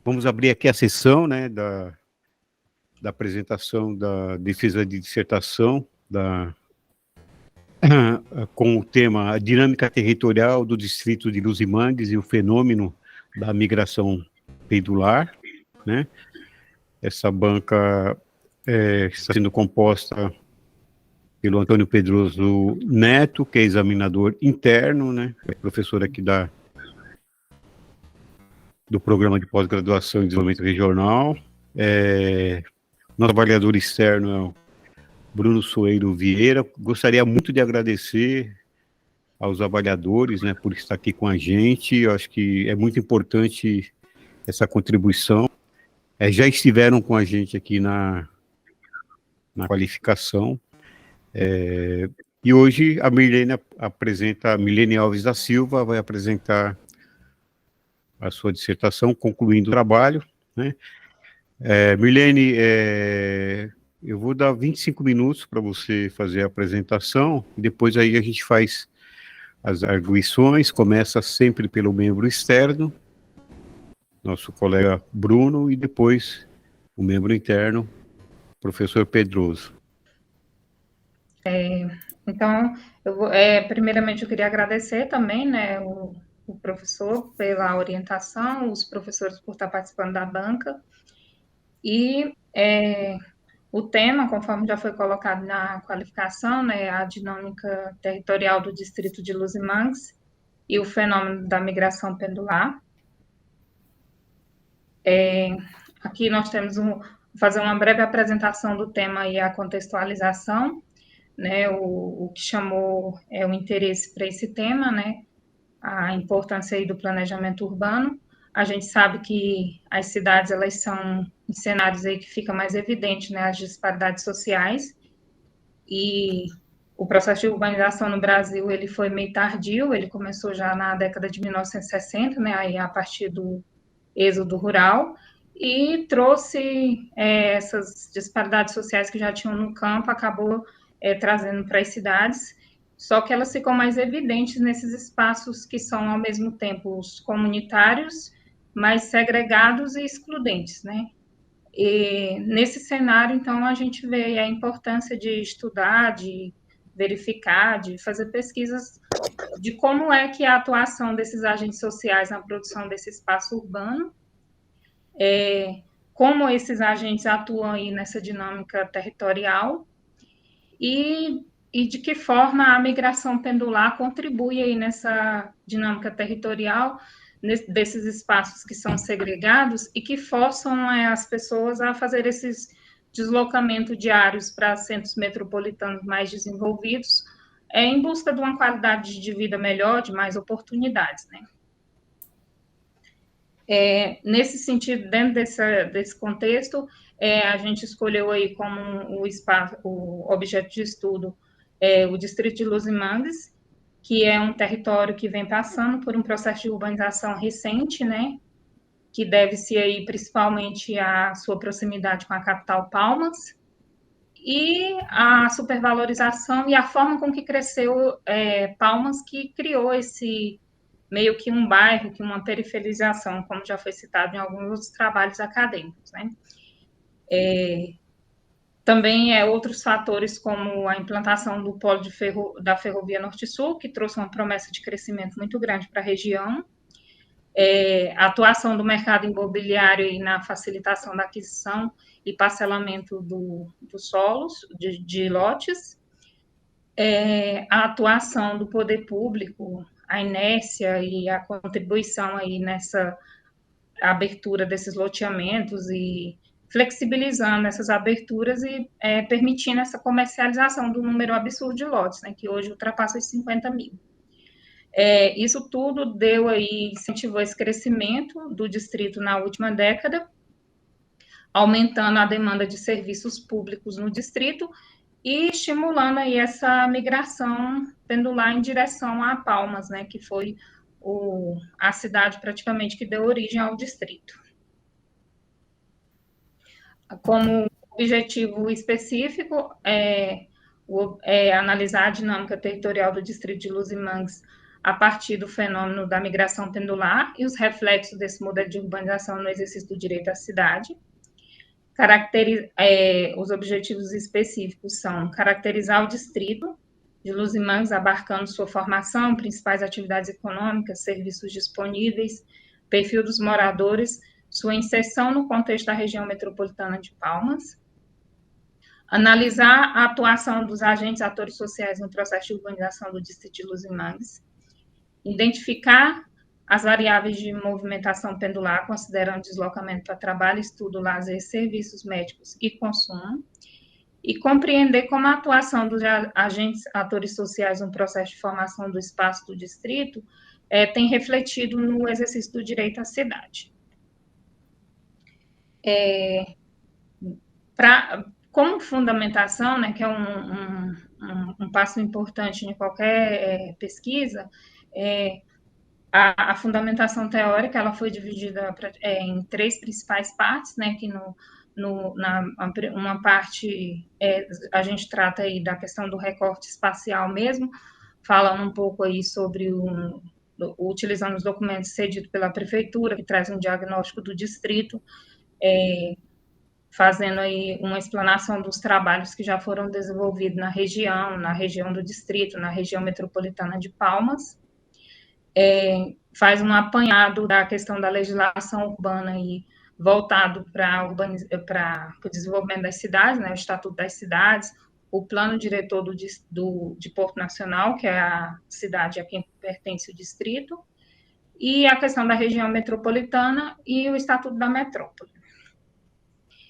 Vamos abrir aqui a sessão, né, da apresentação da defesa de dissertação com o tema a dinâmica territorial do distrito de Luzimangues e o fenômeno da migração pendular, né? Essa banca está sendo composta pelo Antônio Pedroso Neto, que é examinador interno, né? É professor aqui do Programa de Pós-Graduação em Desenvolvimento Regional. Nosso avaliador externo é o Bruno Soeiro Vieira. Gostaria muito de agradecer aos avaliadores, né, por estar aqui com a gente. Eu acho que é muito importante essa contribuição. Já estiveram com a gente aqui na qualificação. E hoje a Milene Alves da Silva vai apresentar a sua dissertação, concluindo o trabalho, né? Milene, eu vou dar 25 minutos para você fazer a apresentação, e depois aí a gente faz as arguições, começa sempre pelo membro externo, nosso colega Bruno, e depois o membro interno, professor Pedroso. Então, primeiramente eu queria agradecer também, né, o professor pela orientação, os professores por estar participando da banca, e o tema, conforme já foi colocado na qualificação, né, a dinâmica territorial do distrito de Luzimangues e o fenômeno da migração pendular. Aqui nós temos fazer uma breve apresentação do tema e a contextualização, né, o que chamou o interesse para esse tema, né, a importância aí do planejamento urbano. A gente sabe que as cidades, elas são em cenários aí que fica mais evidente, né, as disparidades sociais, e o processo de urbanização no Brasil, ele foi meio tardio, ele começou já na década de 1960, né, aí a partir do êxodo rural, e trouxe essas disparidades sociais que já tinham no campo, acabou trazendo para as cidades, só que elas ficam mais evidentes nesses espaços que são, ao mesmo tempo, os comunitários, mais segregados e excludentes, né? E nesse cenário, então, a gente vê a importância de estudar, de verificar, de fazer pesquisas de como é que a atuação desses agentes sociais na produção desse espaço urbano, como esses agentes atuam aí nessa dinâmica territorial e de que forma a migração pendular contribui aí nessa dinâmica territorial, desses espaços que são segregados e que forçam as pessoas a fazer esses deslocamentos diários para centros metropolitanos mais desenvolvidos, em busca de uma qualidade de vida melhor, de mais oportunidades, né? Nesse sentido, dentro desse contexto, a gente escolheu aí como o objeto de estudo o distrito de Luzimangues, que é um território que vem passando por um processo de urbanização recente, né, que deve-se aí principalmente à sua proximidade com a capital Palmas, e a supervalorização e a forma com que cresceu Palmas, que criou esse meio que um bairro, que uma periferização, como já foi citado em alguns outros trabalhos acadêmicos, né? Também outros fatores, como a implantação do polo da Ferrovia Norte-Sul, que trouxe uma promessa de crescimento muito grande para a região, a atuação do mercado imobiliário e na facilitação da aquisição e parcelamento dos solos, de lotes, a atuação do poder público, a inércia e a contribuição aí nessa abertura desses loteamentos e flexibilizando essas aberturas e permitindo essa comercialização do número absurdo de lotes, né, que hoje ultrapassa os 50 mil. Isso tudo incentivou esse crescimento do distrito na última década, aumentando a demanda de serviços públicos no distrito e estimulando aí essa migração pendular em direção a Palmas, né, que foi a cidade praticamente que deu origem ao distrito. Como objetivo específico, analisar a dinâmica territorial do distrito de Luzimangues a partir do fenômeno da migração pendular e os reflexos desse modelo de urbanização no exercício do direito à cidade. Os objetivos específicos são caracterizar o distrito de Luzimangues, abarcando sua formação, principais atividades econômicas, serviços disponíveis, perfil dos moradores, sua inserção no contexto da região metropolitana de Palmas, analisar a atuação dos agentes atores sociais no processo de urbanização do distrito de Luzimangues, identificar as variáveis de movimentação pendular, considerando deslocamento para trabalho, estudo, lazer, serviços médicos e consumo, e compreender como a atuação dos agentes atores sociais no processo de formação do espaço do distrito tem refletido no exercício do direito à cidade. Como fundamentação, né, que é um passo importante em qualquer pesquisa, a fundamentação teórica ela foi dividida em 3 principais partes, né, que uma parte a gente trata aí da questão do recorte espacial mesmo, falando um pouco aí sobre utilizando os documentos cedidos pela prefeitura, que traz um diagnóstico do distrito, fazendo aí uma explanação dos trabalhos que já foram desenvolvidos na região do distrito, na região metropolitana de Palmas, faz um apanhado da questão da legislação urbana e voltado para o desenvolvimento das cidades, né, o Estatuto das Cidades, o plano diretor de Porto Nacional, que é a cidade a quem pertence o distrito, e a questão da região metropolitana e o Estatuto da Metrópole.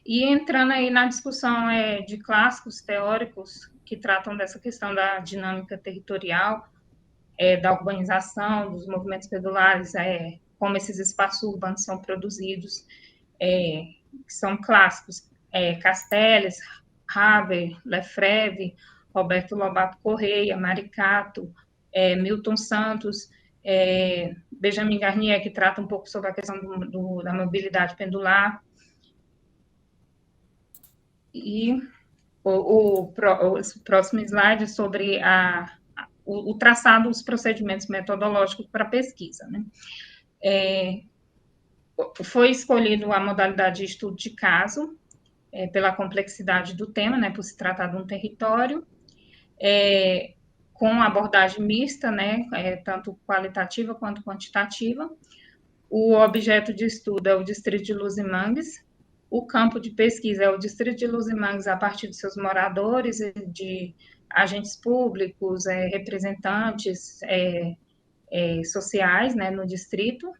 E entrando aí na discussão de clássicos teóricos que tratam dessa questão da dinâmica territorial, da urbanização, dos movimentos pendulares, como esses espaços urbanos são produzidos, que são clássicos, Castells, Haber, Lefebvre, Roberto Lobato Correia, Maricato, Milton Santos, Benjamin Garnier, que trata um pouco sobre a questão da mobilidade pendular. E o próximo slide sobre o traçado dos procedimentos metodológicos para pesquisa, né? Foi escolhido a modalidade de estudo de caso, pela complexidade do tema, né, por se tratar de um território, com abordagem mista, né, tanto qualitativa quanto quantitativa. O objeto de estudo é o distrito de Luzimangues, o campo de pesquisa é o distrito de Luzimangues a partir de seus moradores, de agentes públicos, representantes sociais, né, no distrito.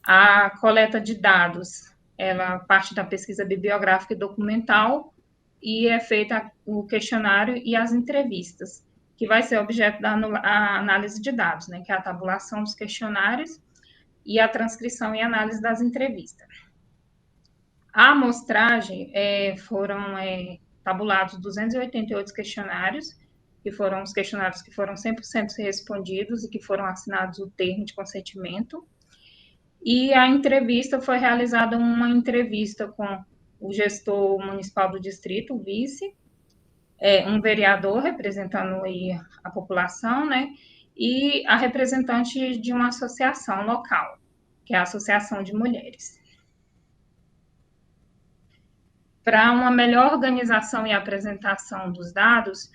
A coleta de dados, ela parte da pesquisa bibliográfica e documental e é feita o questionário e as entrevistas, que vai ser objeto da análise de dados, né, que é a tabulação dos questionários e a transcrição e análise das entrevistas. A amostragem foram tabulados 288 questionários, que foram os questionários que foram 100% respondidos e que foram assinados o termo de consentimento. E a entrevista foi realizada uma entrevista com o gestor municipal do distrito, o vice, um vereador representando aí a população, né, e a representante de uma associação local, que é a Associação de Mulheres. Para uma melhor organização e apresentação dos dados,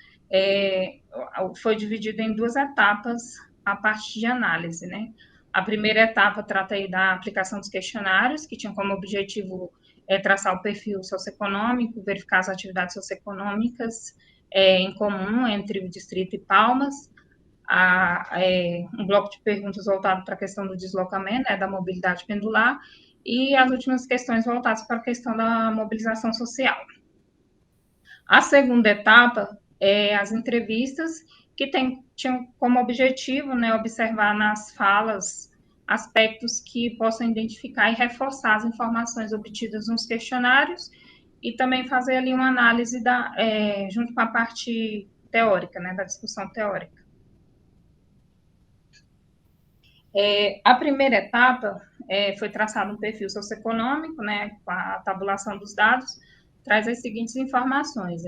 foi dividido em 2 etapas a parte de análise, né? A primeira etapa trata aí da aplicação dos questionários, que tinham como objetivo traçar o perfil socioeconômico, verificar as atividades socioeconômicas em comum entre o distrito e Palmas, um bloco de perguntas voltado para a questão do deslocamento, da mobilidade pendular, e as últimas questões voltadas para a questão da mobilização social. A segunda etapa as entrevistas, que tinham como objetivo, né, observar nas falas aspectos que possam identificar e reforçar as informações obtidas nos questionários e também fazer ali uma análise junto com a parte teórica, né, da discussão teórica. A primeira etapa foi traçado um perfil socioeconômico, né, com a tabulação dos dados, traz as seguintes informações: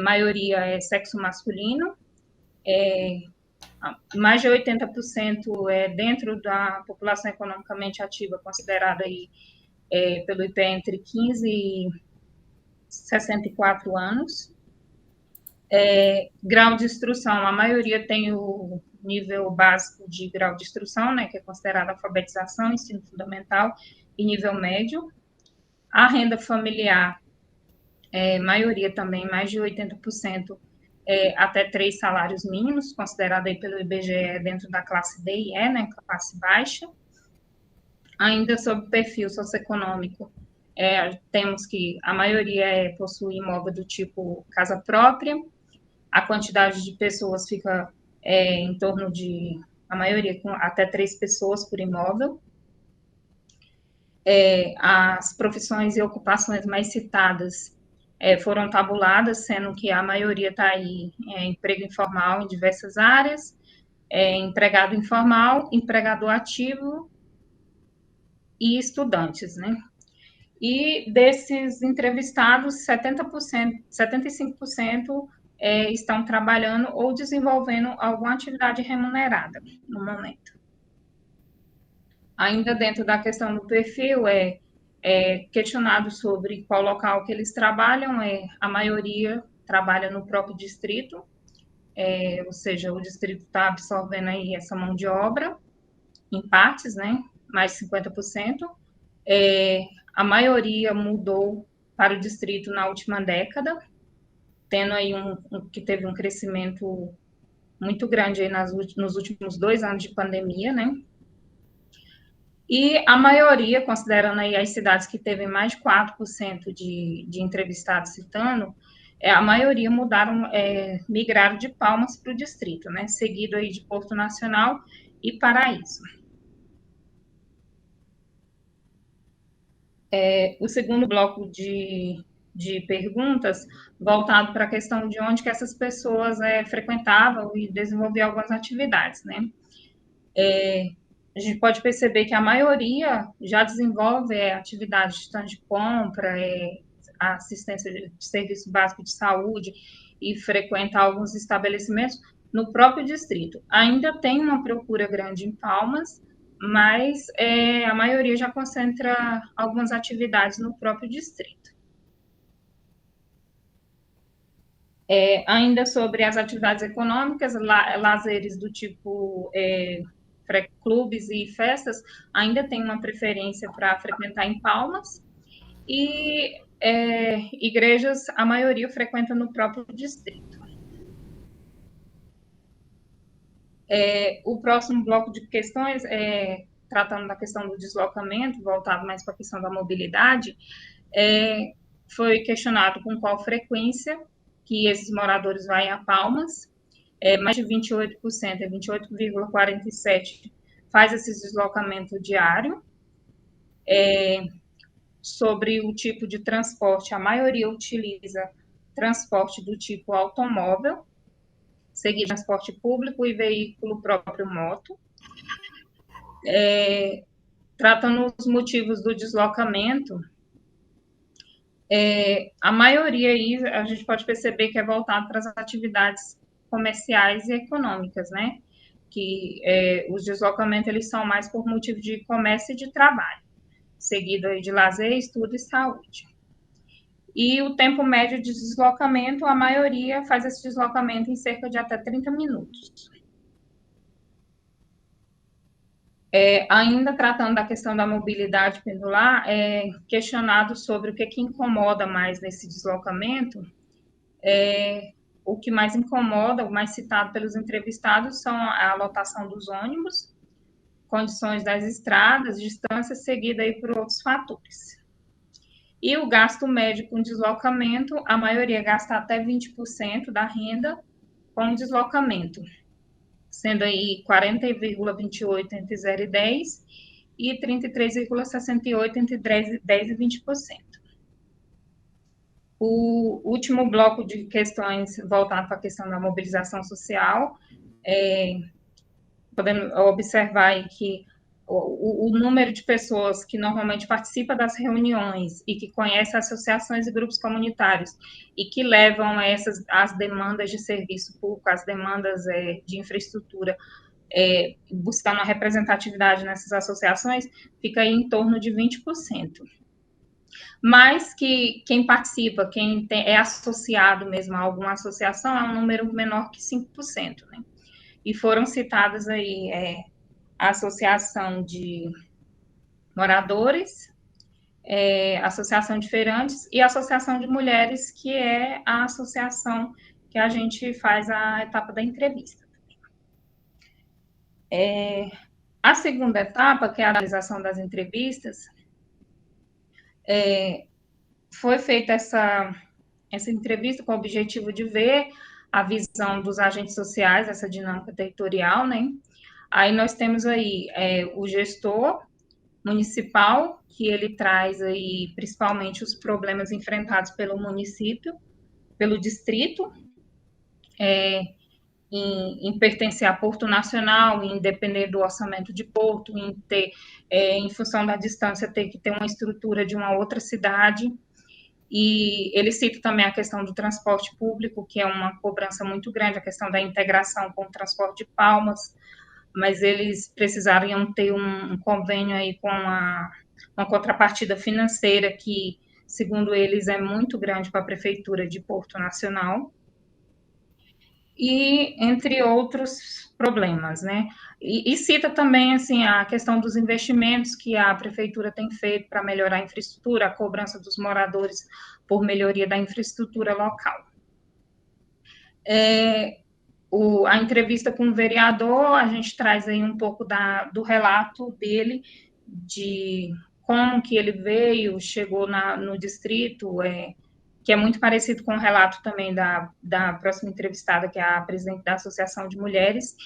maioria é sexo masculino, mais de 80% é dentro da população economicamente ativa, considerada aí pelo IPE entre 15 e 64 anos. Grau de instrução, a maioria tem o nível básico de grau de instrução, né, que é considerado alfabetização, ensino fundamental e nível médio. A renda familiar, maioria também, mais de 80%, até 3 salários mínimos, considerado aí pelo IBGE dentro da classe D e E, né, classe baixa. Ainda sobre o perfil socioeconômico, temos que a maioria possui imóvel do tipo casa própria, a quantidade de pessoas fica em torno de, a maioria, com até 3 pessoas por imóvel. As profissões e ocupações mais citadas foram tabuladas, sendo que a maioria está aí emprego informal em diversas áreas, empregado informal, empregador ativo e estudantes, né? E desses entrevistados, 75% estão trabalhando ou desenvolvendo alguma atividade remunerada no momento. Ainda dentro da questão do perfil, questionado sobre qual local que eles trabalham, a maioria trabalha no próprio distrito, ou seja, o distrito está absorvendo aí essa mão de obra, em partes, né, mais de 50%. A maioria mudou para o distrito na última década, tendo aí que teve um crescimento muito grande aí nos últimos 2 anos de pandemia, né? E a maioria, considerando aí as cidades que teve mais de 4% de entrevistados citando, a maioria migraram de Palmas para o distrito, né? Seguido aí de Porto Nacional e Paraíso. O segundo bloco de perguntas, voltado para a questão de onde que essas pessoas frequentavam e desenvolviam algumas atividades, né? A gente pode perceber que a maioria já desenvolve atividades de stand de compra, assistência de serviço básico de saúde e frequenta alguns estabelecimentos no próprio distrito. Ainda tem uma procura grande em Palmas, mas a maioria já concentra algumas atividades no próprio distrito. Ainda sobre as atividades econômicas, lazeres do tipo clubes e festas, ainda tem uma preferência para frequentar em Palmas, e igrejas, a maioria frequenta no próprio distrito. O próximo bloco de questões, tratando da questão do deslocamento, voltado mais para a questão da mobilidade, foi questionado com qual frequência que esses moradores vão a Palmas. Mais de 28%, 28,47%, faz esse deslocamento diário. Sobre o tipo de transporte, a maioria utiliza transporte do tipo automóvel, seguido transporte público e veículo próprio moto. Tratando os motivos do deslocamento, a maioria aí a gente pode perceber que é voltado para as atividades comerciais e econômicas, né? Que os deslocamentos eles são mais por motivo de comércio e de trabalho, seguido aí de lazer, estudo e saúde. E o tempo médio de deslocamento, a maioria faz esse deslocamento em cerca de até 30 minutos. Ainda tratando da questão da mobilidade pendular, questionado sobre o que incomoda mais nesse deslocamento, o que mais incomoda, o mais citado pelos entrevistados, são a lotação dos ônibus, condições das estradas, distância, seguida aí por outros fatores. E o gasto médio com deslocamento, a maioria gasta até 20% da renda com deslocamento, sendo aí 40,28% entre 0 e 10% e 33,68% entre 10 e 20%. O último bloco de questões voltado para a questão da mobilização social, podemos observar aí que o número de pessoas que normalmente participa das reuniões e que conhece associações e grupos comunitários e que levam as demandas de serviço público, as demandas de infraestrutura, buscando a representatividade nessas associações, fica aí em torno de 20%. Mas que quem participa, é associado mesmo a alguma associação, é um número menor que 5%, né? E foram citadas aí a Associação de Moradores, a Associação de Feirantes e a Associação de Mulheres, que é a associação que a gente faz a etapa da entrevista. A segunda etapa, que é a realização das entrevistas, foi feita essa entrevista com o objetivo de ver a visão dos agentes sociais, essa dinâmica territorial, né? Aí nós temos aí o gestor municipal, que ele traz aí principalmente os problemas enfrentados pelo município, pelo distrito, em pertencer a Porto Nacional, em depender do orçamento de Porto, em ter, em função da distância, ter que ter uma estrutura de uma outra cidade. E ele cita também a questão do transporte público, que é uma cobrança muito grande, a questão da integração com o transporte de Palmas, mas eles precisariam ter um convênio aí com uma contrapartida financeira que, segundo eles, é muito grande para a Prefeitura de Porto Nacional, e entre outros problemas, né? E cita também, assim, a questão dos investimentos que a Prefeitura tem feito para melhorar a infraestrutura, a cobrança dos moradores por melhoria da infraestrutura local. A entrevista com o vereador, a gente traz aí um pouco do relato dele, de como que ele veio, chegou no distrito, que é muito parecido com o relato também da próxima entrevistada, que é a presidente da Associação de Mulheres,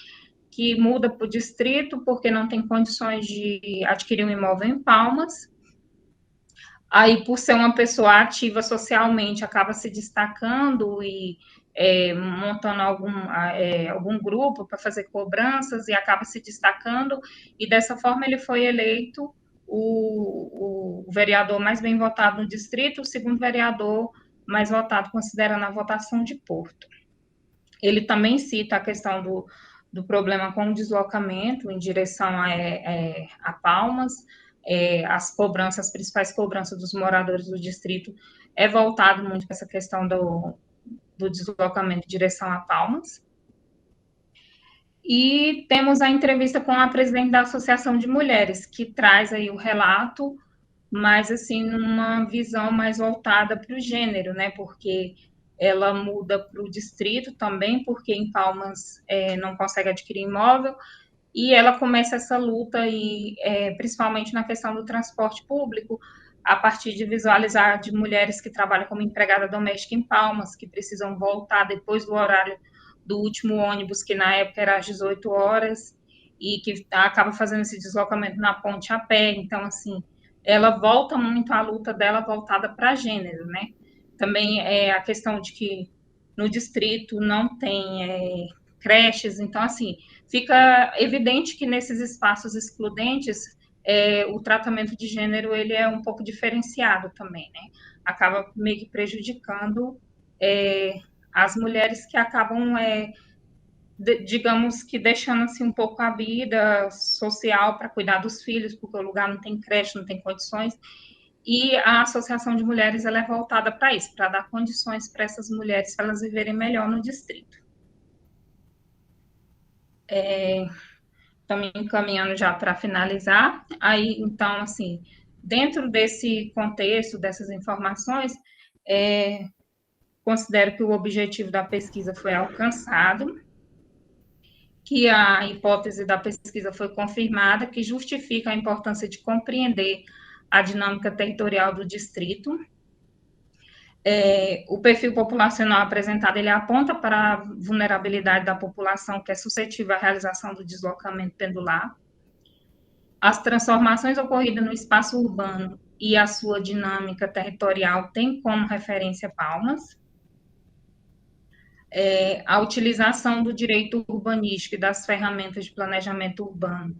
que muda para o distrito porque não tem condições de adquirir um imóvel em Palmas. Aí, por ser uma pessoa ativa socialmente, acaba se destacando e montando algum grupo para fazer cobranças e acaba se destacando, e dessa forma ele foi eleito o vereador mais bem votado no distrito, o segundo vereador mais votado, considerando a votação de Porto. Ele também cita a questão do problema com o deslocamento em direção a Palmas, as principais cobranças dos moradores do distrito é voltado muito para essa questão do deslocamento em direção a Palmas. E temos a entrevista com a presidente da Associação de Mulheres, que traz aí o relato, mas assim, numa visão mais voltada para o gênero, né? Porque ela muda para o distrito também, porque em Palmas não consegue adquirir imóvel, e ela começa essa luta, principalmente na questão do transporte público, a partir de visualizar de mulheres que trabalham como empregada doméstica em Palmas, que precisam voltar depois do horário do último ônibus, que na época era às 18 horas, e que acaba fazendo esse deslocamento na ponte a pé. Então, assim, ela volta muito à luta dela voltada para gênero, né? Também a questão de que no distrito não tem creches, então, assim, fica evidente que nesses espaços excludentes o tratamento de gênero ele é um pouco diferenciado também, né? Acaba meio que prejudicando as mulheres que acabam, digamos que deixando assim um pouco a vida social para cuidar dos filhos, porque o lugar não tem creche, não tem condições. E a Associação de Mulheres ela é voltada para isso, para dar condições para essas mulheres, para elas viverem melhor no distrito. Estamos encaminhando já para finalizar. Aí, então, assim, dentro desse contexto, dessas informações, considero que o objetivo da pesquisa foi alcançado, que a hipótese da pesquisa foi confirmada, que justifica a importância de compreender a dinâmica territorial do distrito. O perfil populacional apresentado, ele aponta para a vulnerabilidade da população que é suscetível à realização do deslocamento pendular. As transformações ocorridas no espaço urbano e a sua dinâmica territorial têm como referência Palmas. A utilização do direito urbanístico e das ferramentas de planejamento urbano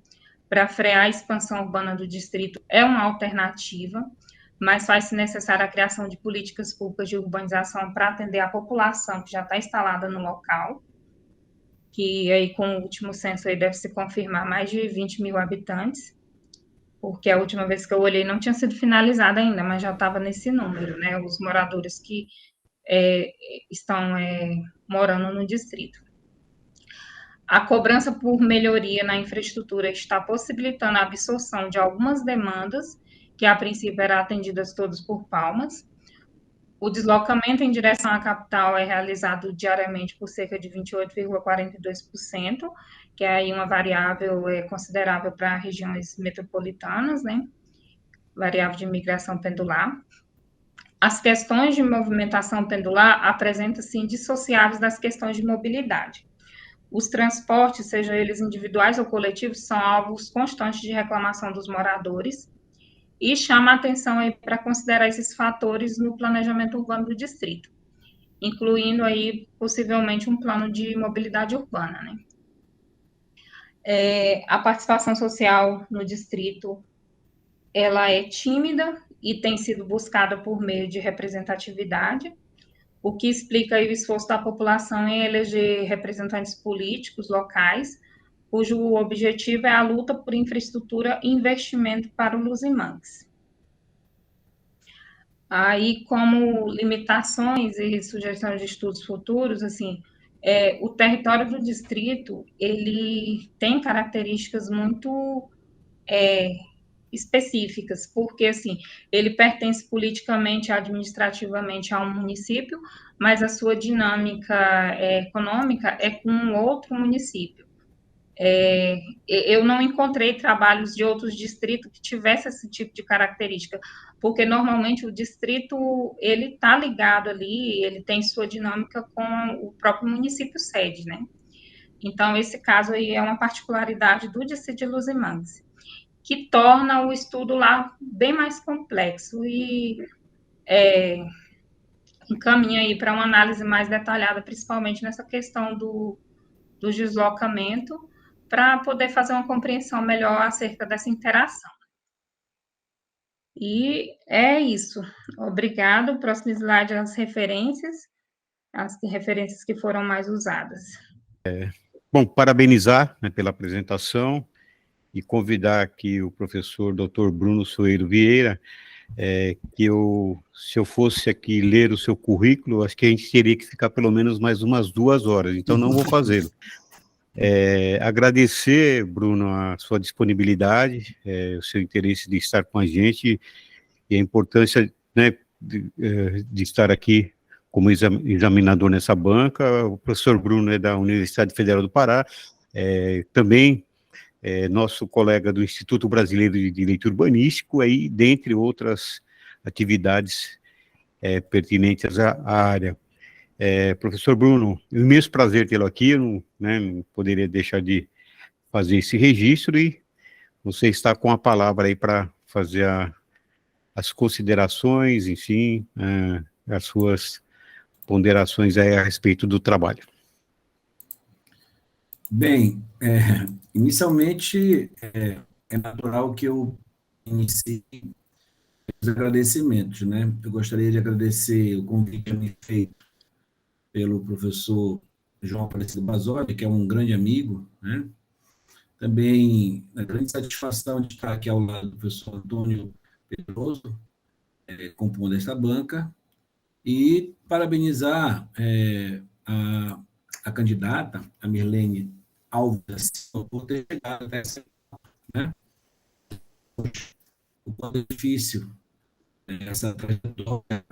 para frear a expansão urbana do distrito é uma alternativa, mas faz-se necessária a criação de políticas públicas de urbanização para atender a população que já está instalada no local, que aí com o último censo aí deve se confirmar mais de 20 mil habitantes, porque a última vez que eu olhei não tinha sido finalizada ainda, mas já estava nesse número, né, os moradores que estão morando no distrito. A cobrança por melhoria na infraestrutura está possibilitando a absorção de algumas demandas, que a princípio eram atendidas todas por Palmas. O deslocamento em direção à capital é realizado diariamente por cerca de 28,42%, que é aí uma variável considerável para regiões metropolitanas, né? Variável de migração pendular. As questões de movimentação pendular apresentam-se indissociáveis das questões de mobilidade. Os transportes, sejam eles individuais ou coletivos, são alvos constantes de reclamação dos moradores e chama a atenção aí para considerar esses fatores no planejamento urbano do distrito, incluindo aí possivelmente um plano de mobilidade urbana, né? A participação social no distrito, ela é tímida e tem sido buscada por meio de representatividade, o que explica aí o esforço da população em eleger representantes políticos locais, cujo objetivo é a luta por infraestrutura e investimento para o Luzimangues. Aí, como limitações e sugestões de estudos futuros, assim, o território do distrito, ele tem características muito específicas, porque, assim, ele pertence politicamente e administrativamente a um município, mas a sua dinâmica econômica é com um outro município. Eu não encontrei trabalhos de outros distritos que tivessem esse tipo de característica, porque normalmente o distrito ele está ligado ali, ele tem sua dinâmica com o próprio município sede, né? Então esse caso aí é uma particularidade do distrito de Luzimangues, que torna o estudo lá bem mais complexo e encaminha aí para uma análise mais detalhada, principalmente nessa questão do deslocamento, para poder fazer uma compreensão melhor acerca dessa interação. E é isso. Obrigado. O próximo slide é as referências que foram mais usadas. Bom, parabenizar, né, pela apresentação e convidar aqui o professor Dr. Bruno Soeiro Vieira, se eu fosse aqui ler o seu currículo, acho que a gente teria que ficar pelo menos mais umas 2 horas, então não vou fazê-lo. Agradecer, Bruno, a sua disponibilidade, o seu interesse de estar com a gente e a importância, né, de estar aqui como examinador nessa banca. O professor Bruno é da Universidade Federal do Pará, também nosso colega do Instituto Brasileiro de Direito Urbanístico, aí, dentre outras atividades pertinentes à área. Professor Bruno, é um imenso prazer tê-lo aqui, eu não poderia deixar de fazer esse registro, e você está com a palavra aí para fazer as considerações, enfim, as suas ponderações aí a respeito do trabalho. Bem, inicialmente é natural que eu inicie os agradecimentos, né? Eu gostaria de agradecer o convite que me feito pelo professor João Aparecido Basoli, que é um grande amigo, né? Também a grande satisfação de estar aqui ao lado do professor Antônio Pedroso, compondo esta banca, e parabenizar a candidata, a Mirlene Alves, por ter chegado até essa, né? O quanto é difícil essa trajetória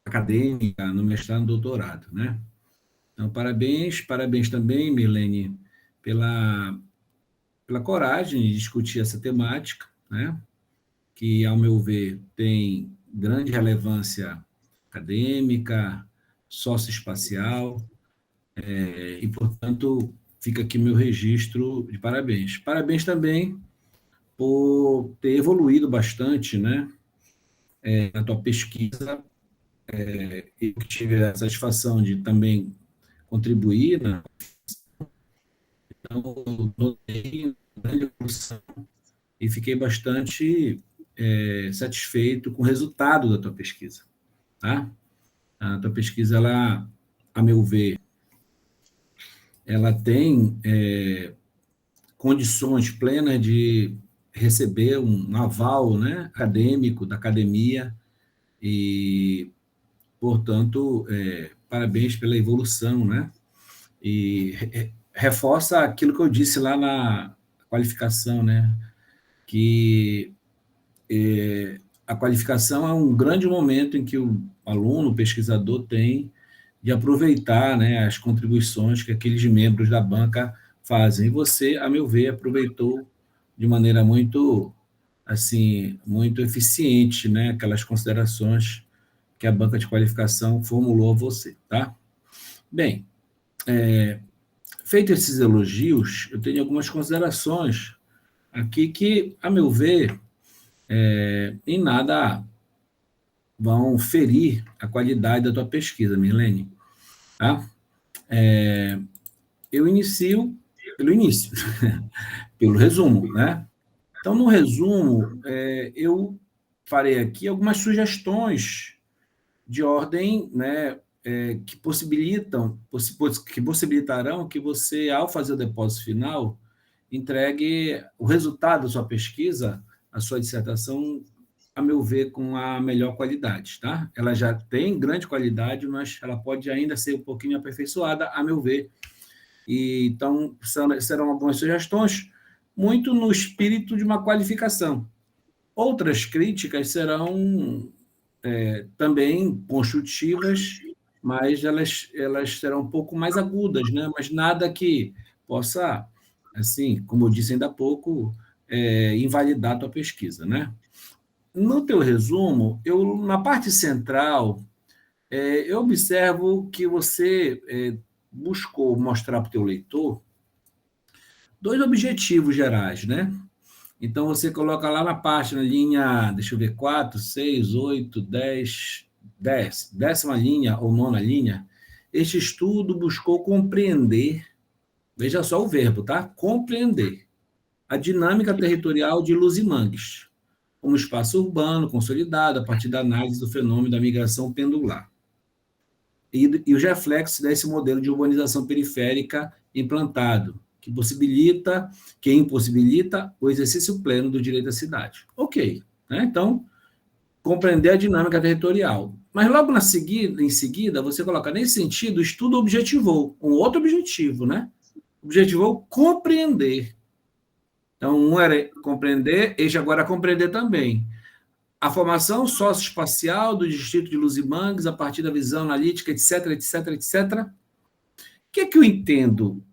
acadêmica no mestrado e doutorado, né? Então, parabéns também, Mirlene, pela coragem de discutir essa temática, né? Que, ao meu ver, tem grande relevância acadêmica, socioespacial, e, portanto, fica aqui meu registro de parabéns. Parabéns também por ter evoluído bastante, né, na tua pesquisa. Eu tive a satisfação de também contribuir, né, Então, eu notei uma grande evolução e fiquei bastante satisfeito com o resultado da tua pesquisa, tá? A tua pesquisa, ela, a meu ver, ela tem condições plenas de receber um aval, né, acadêmico da academia e, portanto, parabéns pela evolução, né? E reforça aquilo que eu disse lá na qualificação, né? Que a qualificação é um grande momento em que o aluno, o pesquisador, tem de aproveitar, né, as contribuições que aqueles membros da banca fazem. E você, a meu ver, aproveitou de maneira muito, assim, muito eficiente, né, aquelas considerações que a banca de qualificação formulou a você, tá? Bem, feito esses elogios, eu tenho algumas considerações aqui que, a meu ver, em nada vão ferir a qualidade da tua pesquisa, Mirlene. Tá? Eu inicio pelo início, pelo resumo, né? Então, no resumo, eu farei aqui algumas sugestões de ordem, né, que possibilitarão que você, ao fazer o depósito final, entregue o resultado da sua pesquisa, a sua dissertação, a meu ver, com a melhor qualidade, tá? Ela já tem grande qualidade, mas ela pode ainda ser um pouquinho aperfeiçoada, a meu ver. E, então, serão algumas sugestões, muito no espírito de uma qualificação. Outras críticas serão também construtivas, mas elas serão um pouco mais agudas, né? Mas nada que possa, assim, como eu disse ainda há pouco, invalidar a tua pesquisa, né? No teu resumo, na parte central, eu observo que você buscou mostrar para o teu leitor dois objetivos gerais, né? Então, você coloca lá na parte, na linha, deixa eu ver, 4, 6, 8, 10, 10, décima linha ou nona linha, este estudo buscou compreender, veja só o verbo, tá? Compreender a dinâmica territorial de Luzimangues, como espaço urbano consolidado a partir da análise do fenômeno da migração pendular e os reflexos desse modelo de urbanização periférica implantado, que impossibilita o exercício pleno do direito à cidade. Ok, né? Então, compreender a dinâmica territorial. Mas logo em seguida, você coloca, nesse sentido, o estudo objetivou, um outro objetivo, né? Objetivou compreender. Então, um era compreender, este agora é compreender também a formação socioespacial do distrito de Luzimangues a partir da visão analítica, etc, etc, etc. O que eu entendo,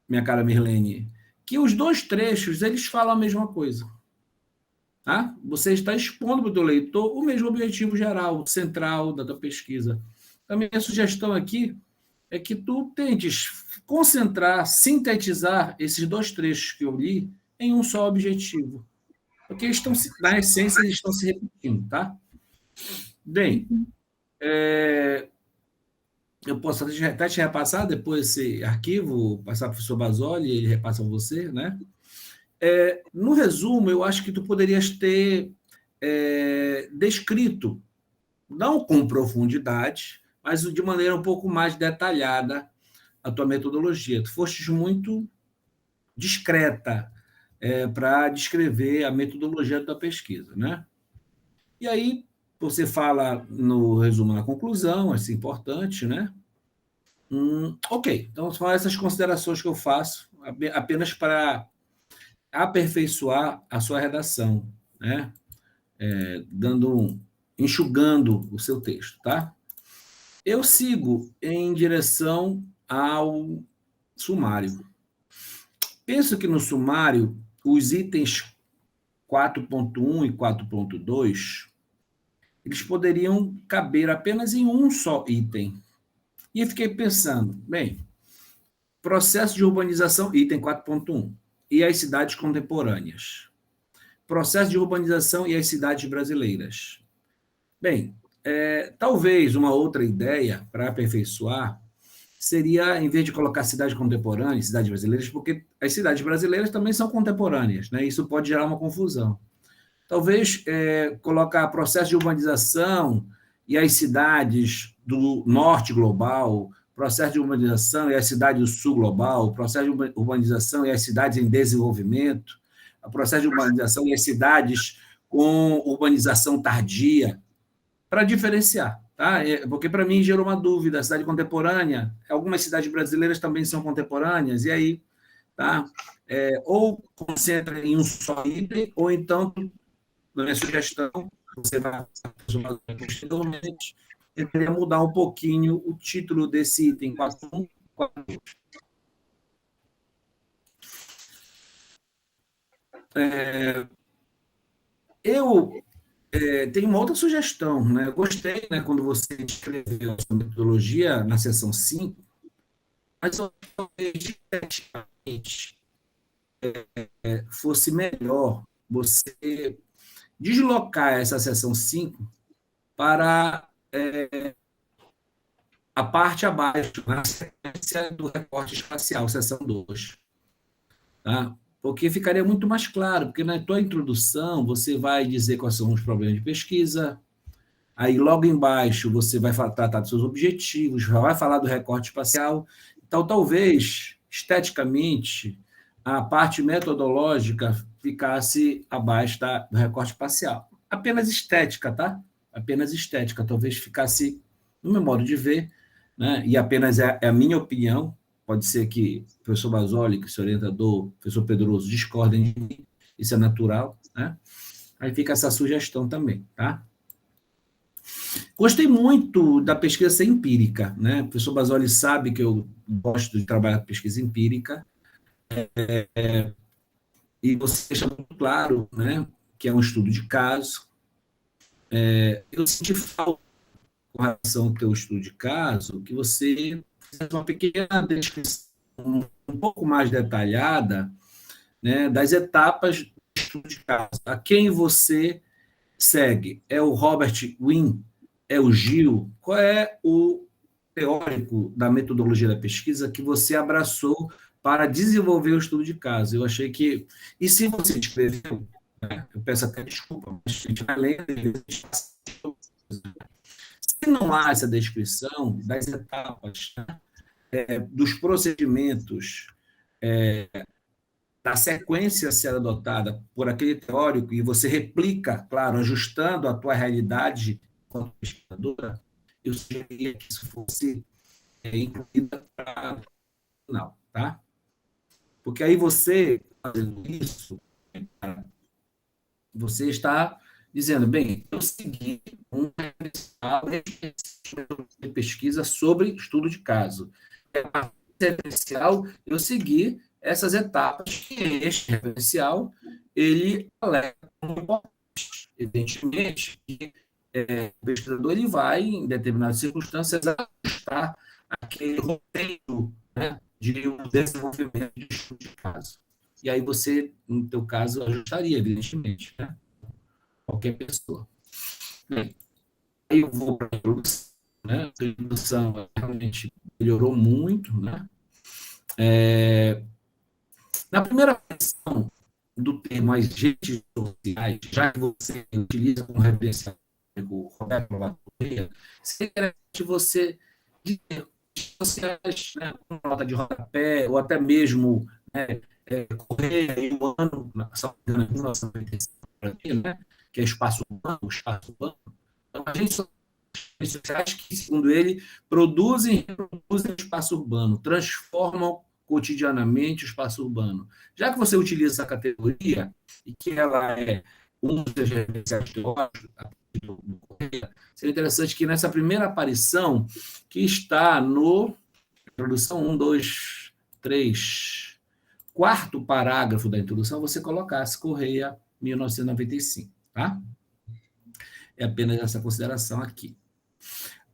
minha cara Mirlene? Que os dois trechos, eles falam a mesma coisa. Tá? Você está expondo para o teu leitor o mesmo objetivo geral, central da tua pesquisa. A minha sugestão aqui é que tu tentes concentrar, sintetizar esses dois trechos que eu li em um só objetivo. Porque eles estão, na essência, eles estão se repetindo, tá? Bem, eu posso até te repassar depois esse arquivo, passar para o professor Basoli, ele repassa para você, né? No resumo, eu acho que tu poderias ter descrito, não com profundidade, mas de maneira um pouco mais detalhada, a tua metodologia. Tu fostes muito discreta para descrever a metodologia da tua pesquisa, né? E aí, você fala no resumo, na conclusão, é importante, né? Ok, então são essas considerações que eu faço apenas para aperfeiçoar a sua redação, né? Enxugando o seu texto, tá? Eu sigo em direção ao sumário. Penso que no sumário, os itens 4.1 e 4.2, eles poderiam caber apenas em um só item. E eu fiquei pensando, bem, processo de urbanização, item 4.1, e as cidades contemporâneas. Processo de urbanização e as cidades brasileiras. Bem, talvez uma outra ideia para aperfeiçoar seria, em vez de colocar cidades contemporâneas, cidades brasileiras, porque as cidades brasileiras também são contemporâneas, né? Isso pode gerar uma confusão. Talvez colocar processo de urbanização e as cidades do norte global, processo de urbanização e as cidades do sul global, processo de urbanização e as cidades em desenvolvimento, o processo de urbanização e as cidades com urbanização tardia, para diferenciar, tá? Porque para mim gerou uma dúvida, a cidade contemporânea, algumas cidades brasileiras também são contemporâneas, e aí, tá? Ou concentra em um só item, ou então, na minha sugestão, você vai posteriormente, eu queria mudar um pouquinho o título desse item 4.1, 4.2. Eu tenho uma outra sugestão, né? Eu gostei, né, quando você escreveu a sua metodologia na seção 5, mas talvez fosse melhor você deslocar essa seção 5 para a parte abaixo, na sequência do recorte espacial, seção 2. Tá? Porque ficaria muito mais claro, porque na tua introdução você vai dizer quais são os problemas de pesquisa, aí logo embaixo você vai tratar dos seus objetivos, já vai falar do recorte espacial, então talvez, esteticamente, a parte metodológica ficasse abaixo do recorte espacial. Apenas estética, tá? Apenas estética, talvez ficasse, no meu modo de ver, né? E apenas é a minha opinião, pode ser que o professor Basoli, que é seu orientador, o professor Pedroso, discordem de mim, isso é natural, né? Aí fica essa sugestão também, tá? Gostei muito da pesquisa ser empírica, né? O professor Basoli sabe que eu gosto de trabalhar com pesquisa empírica, e você deixa muito claro, né, que é um estudo de caso. Eu senti falta, com relação ao teu estudo de caso, que você fizesse uma pequena descrição um pouco mais detalhada, né, das etapas do estudo de caso. A quem você segue? É o Robert Wynne? É o Gil? Qual é o teórico da metodologia da pesquisa que você abraçou para desenvolver o estudo de caso? Eu achei que... E se você escreveu, né, eu peço até desculpa, mas a gente vai ler, se não há essa descrição das etapas, né, dos procedimentos, da sequência a ser adotada por aquele teórico, e você replica, claro, ajustando a tua realidade como pesquisadora, eu sugeriria que isso fosse incluído para o final, tá? Porque aí você, fazendo isso, você está dizendo, bem, eu segui um de pesquisa sobre estudo de caso. Referencial, eu segui essas etapas que este referencial ele alega como importante. Evidentemente que o pesquisador ele vai, em determinadas circunstâncias, ajustar aquele roteiro, né, de um desenvolvimento de estudo de caso. E aí você, no teu caso, ajustaria, evidentemente, né? Qualquer pessoa. Bem, aí eu vou para a introdução, né? A introdução realmente melhorou muito, né? Na primeira versão do termo agentes sociais, já que você utiliza como referencial o Roberto Lavatorreia, seria interessante você dizer sociais, né, com nota de rodapé, ou até mesmo, né, Correia e o ano, em 1995, né, que é espaço urbano, Então, agentes sociais que, segundo ele, produzem e reproduzem o espaço urbano, transformam cotidianamente o espaço urbano. Já que você utiliza essa categoria, e que ela é um dos referenciais teóricos do Correia, seria interessante que nessa primeira aparição, que está no introdução 1, 2, 3, quarto parágrafo da introdução, você colocasse Correia 1995, tá? É apenas essa consideração aqui.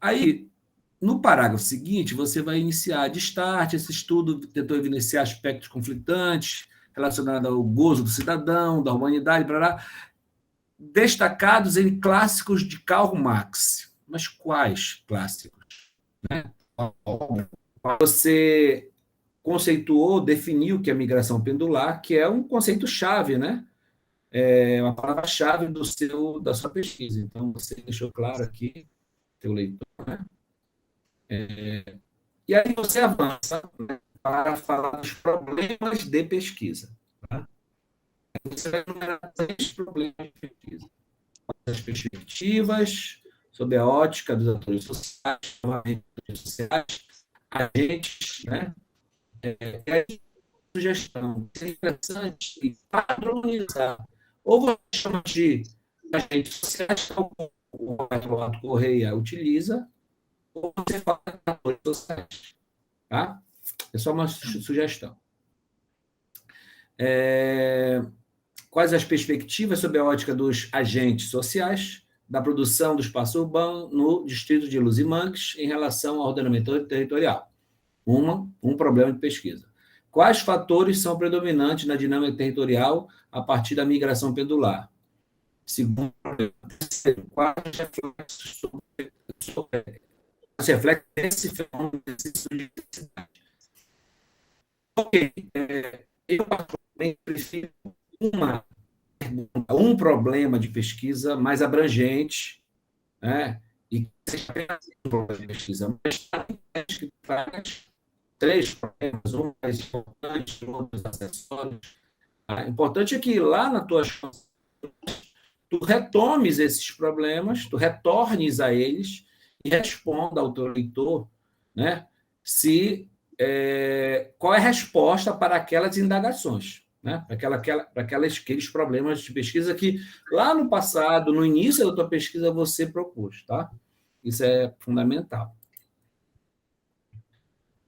Aí, no parágrafo seguinte, você vai iniciar de start, esse estudo tentou evidenciar aspectos conflitantes relacionados ao gozo do cidadão, da humanidade, destacados em clássicos de Karl Marx. Mas quais clássicos? Né? Você conceituou, definiu o que é migração pendular, que é um conceito-chave, né? É uma palavra-chave da sua pesquisa. Então, você deixou claro aqui, teu leitor, né? E aí você avança, né, para falar dos problemas de pesquisa. Tá? Você vai enumerar 3 problemas de pesquisa. As perspectivas, sob a ótica dos atores sociais, agentes, né? E aí, sugestão, é interessante e padronizar. Ou você chama de agentes sociais, como o Roberto Correia utiliza, ou você fala de atores sociais. Tá? É só uma sugestão. Quais as perspectivas sob a ótica dos agentes sociais da produção do espaço urbano no distrito de Luzimanques em relação ao ordenamento territorial? Um problema de pesquisa. Quais fatores são predominantes na dinâmica territorial a partir da migração pendular? Segundo problema. Terceiro, quais reflexos reflete esse fenômeno de diversidade? Ok, eu particularmente prefiro um problema de pesquisa mais abrangente, né? E que seja apenas um problema de pesquisa, mas que traz 3 problemas, um mais importante, outros acessórios. O importante é que lá na tua tu retomes esses problemas, tu retornes a eles e responda ao teu leitor, né? Qual é a resposta para aquelas indagações, né? Para aqueles problemas de pesquisa que lá no passado, no início da tua pesquisa, você propôs, tá? Isso é fundamental.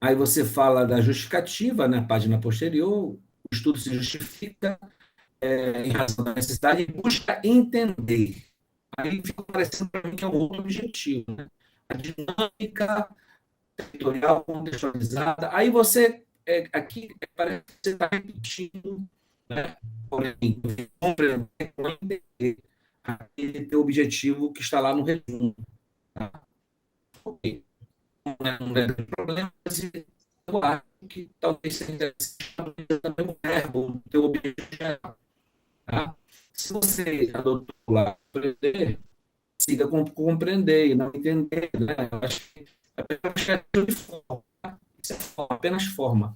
Aí você fala da justificativa, na página posterior, o estudo se justifica em razão da necessidade e busca entender. Aí fica parecendo para mim que é um outro objetivo, né? A dinâmica territorial contextualizada. Aí você, aqui, parece que você está repetindo, né? Porém, compreender, entender aquele teu objetivo que está lá no resumo. Tá? Ok. Não é problema, mas eu acho que talvez seja também o verbo, o teu objetivo geral. Tá? Se você adotou lá aprender, siga com compreender e não entender. Né? Eu acho que é de forma. Tá? Isso é forma, apenas forma.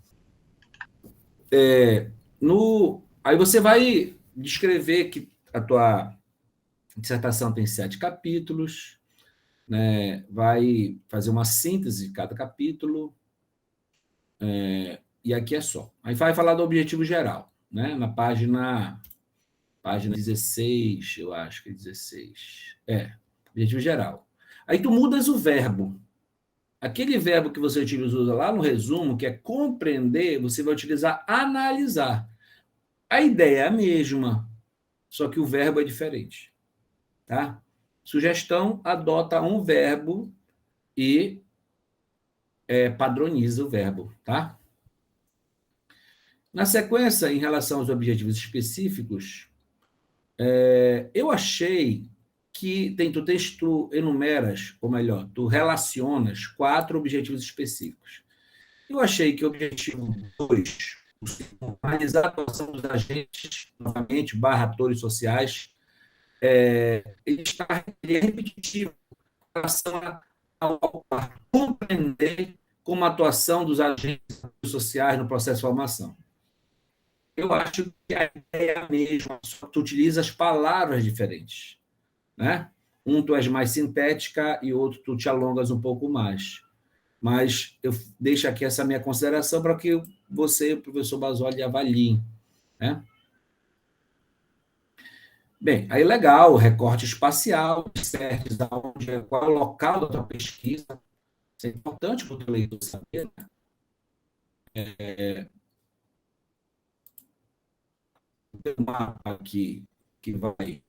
Aí você vai descrever que a tua dissertação tem 7 capítulos, né? Vai fazer uma síntese de cada capítulo, e aqui é só. Aí vai falar do objetivo geral, né? Na página 16, eu acho que é 16. Objetivo geral. Aí tu mudas o verbo. Aquele verbo que você utilizou lá no resumo, que é compreender, você vai utilizar analisar. A ideia é a mesma, só que o verbo é diferente. Tá? Sugestão, adota um verbo e padroniza o verbo. Tá? Na sequência, em relação aos objetivos específicos, eu achei que tu enumeras, ou melhor, tu relacionas 4 objetivos específicos. Eu achei que o objetivo 2, analisar a atuação dos agentes, novamente, atores sociais, ele é repetitivo em relação a compreender como a atuação dos agentes sociais no processo de formação. Eu acho que a ideia é a mesma, só que tu utilizas palavras diferentes. Né? Um tu és mais sintética e outro tu te alongas um pouco mais. Mas eu deixo aqui essa minha consideração para que você, o professor Basoli, avaliem. Né? Bem, aí legal, recorte espacial, certo, qual é o local da tua pesquisa. Isso é importante para o teu leitor saber. Tem um mapa aqui que vai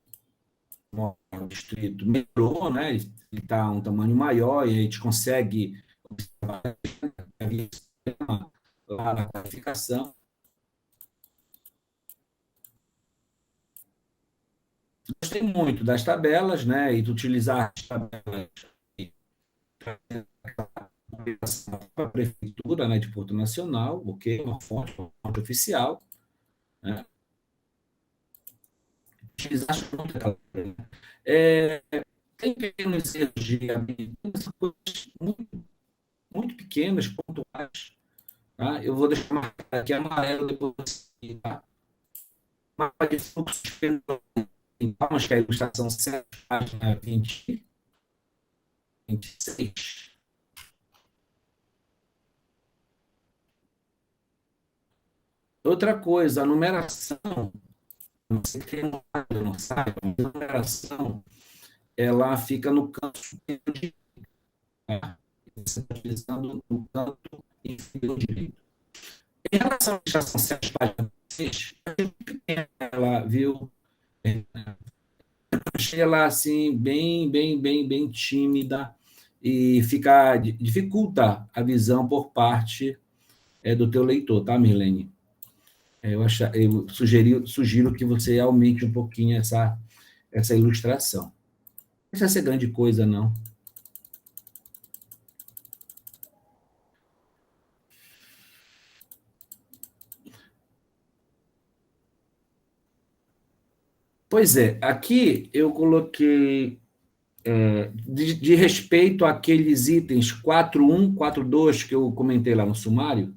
o distrito melhorou, né? Ele está um tamanho maior e a gente consegue observar lá na qualificação. Gostei muito das tabelas, né? E de utilizar as tabelas para a prefeitura, né, de Porto Nacional, ok? Uma fonte oficial, né? Utilizar muito aquela coisa, né? Tem pequenos erros de habilidade, coisas muito, muito pequenas, pontuais. Tá? Eu vou deixar marcado aqui amarelo depois. Tá? Mapa de fluxo de pendores. Vamos que a ilustração 7, página 20, 26. Outra coisa, a numeração, não sei quem não sabe, a numeração, ela fica no canto superior direito. Você está utilizando no canto inferior direito. Em relação à ilustração 7, página 26, ela viu, achei ela assim, bem tímida e dificulta a visão por parte do teu leitor, tá, Mirlene? Eu sugiro que você aumente um pouquinho essa ilustração. Não precisa ser grande coisa, não. Pois é, aqui eu coloquei de respeito àqueles itens 4.1, 4.2 que eu comentei lá no sumário.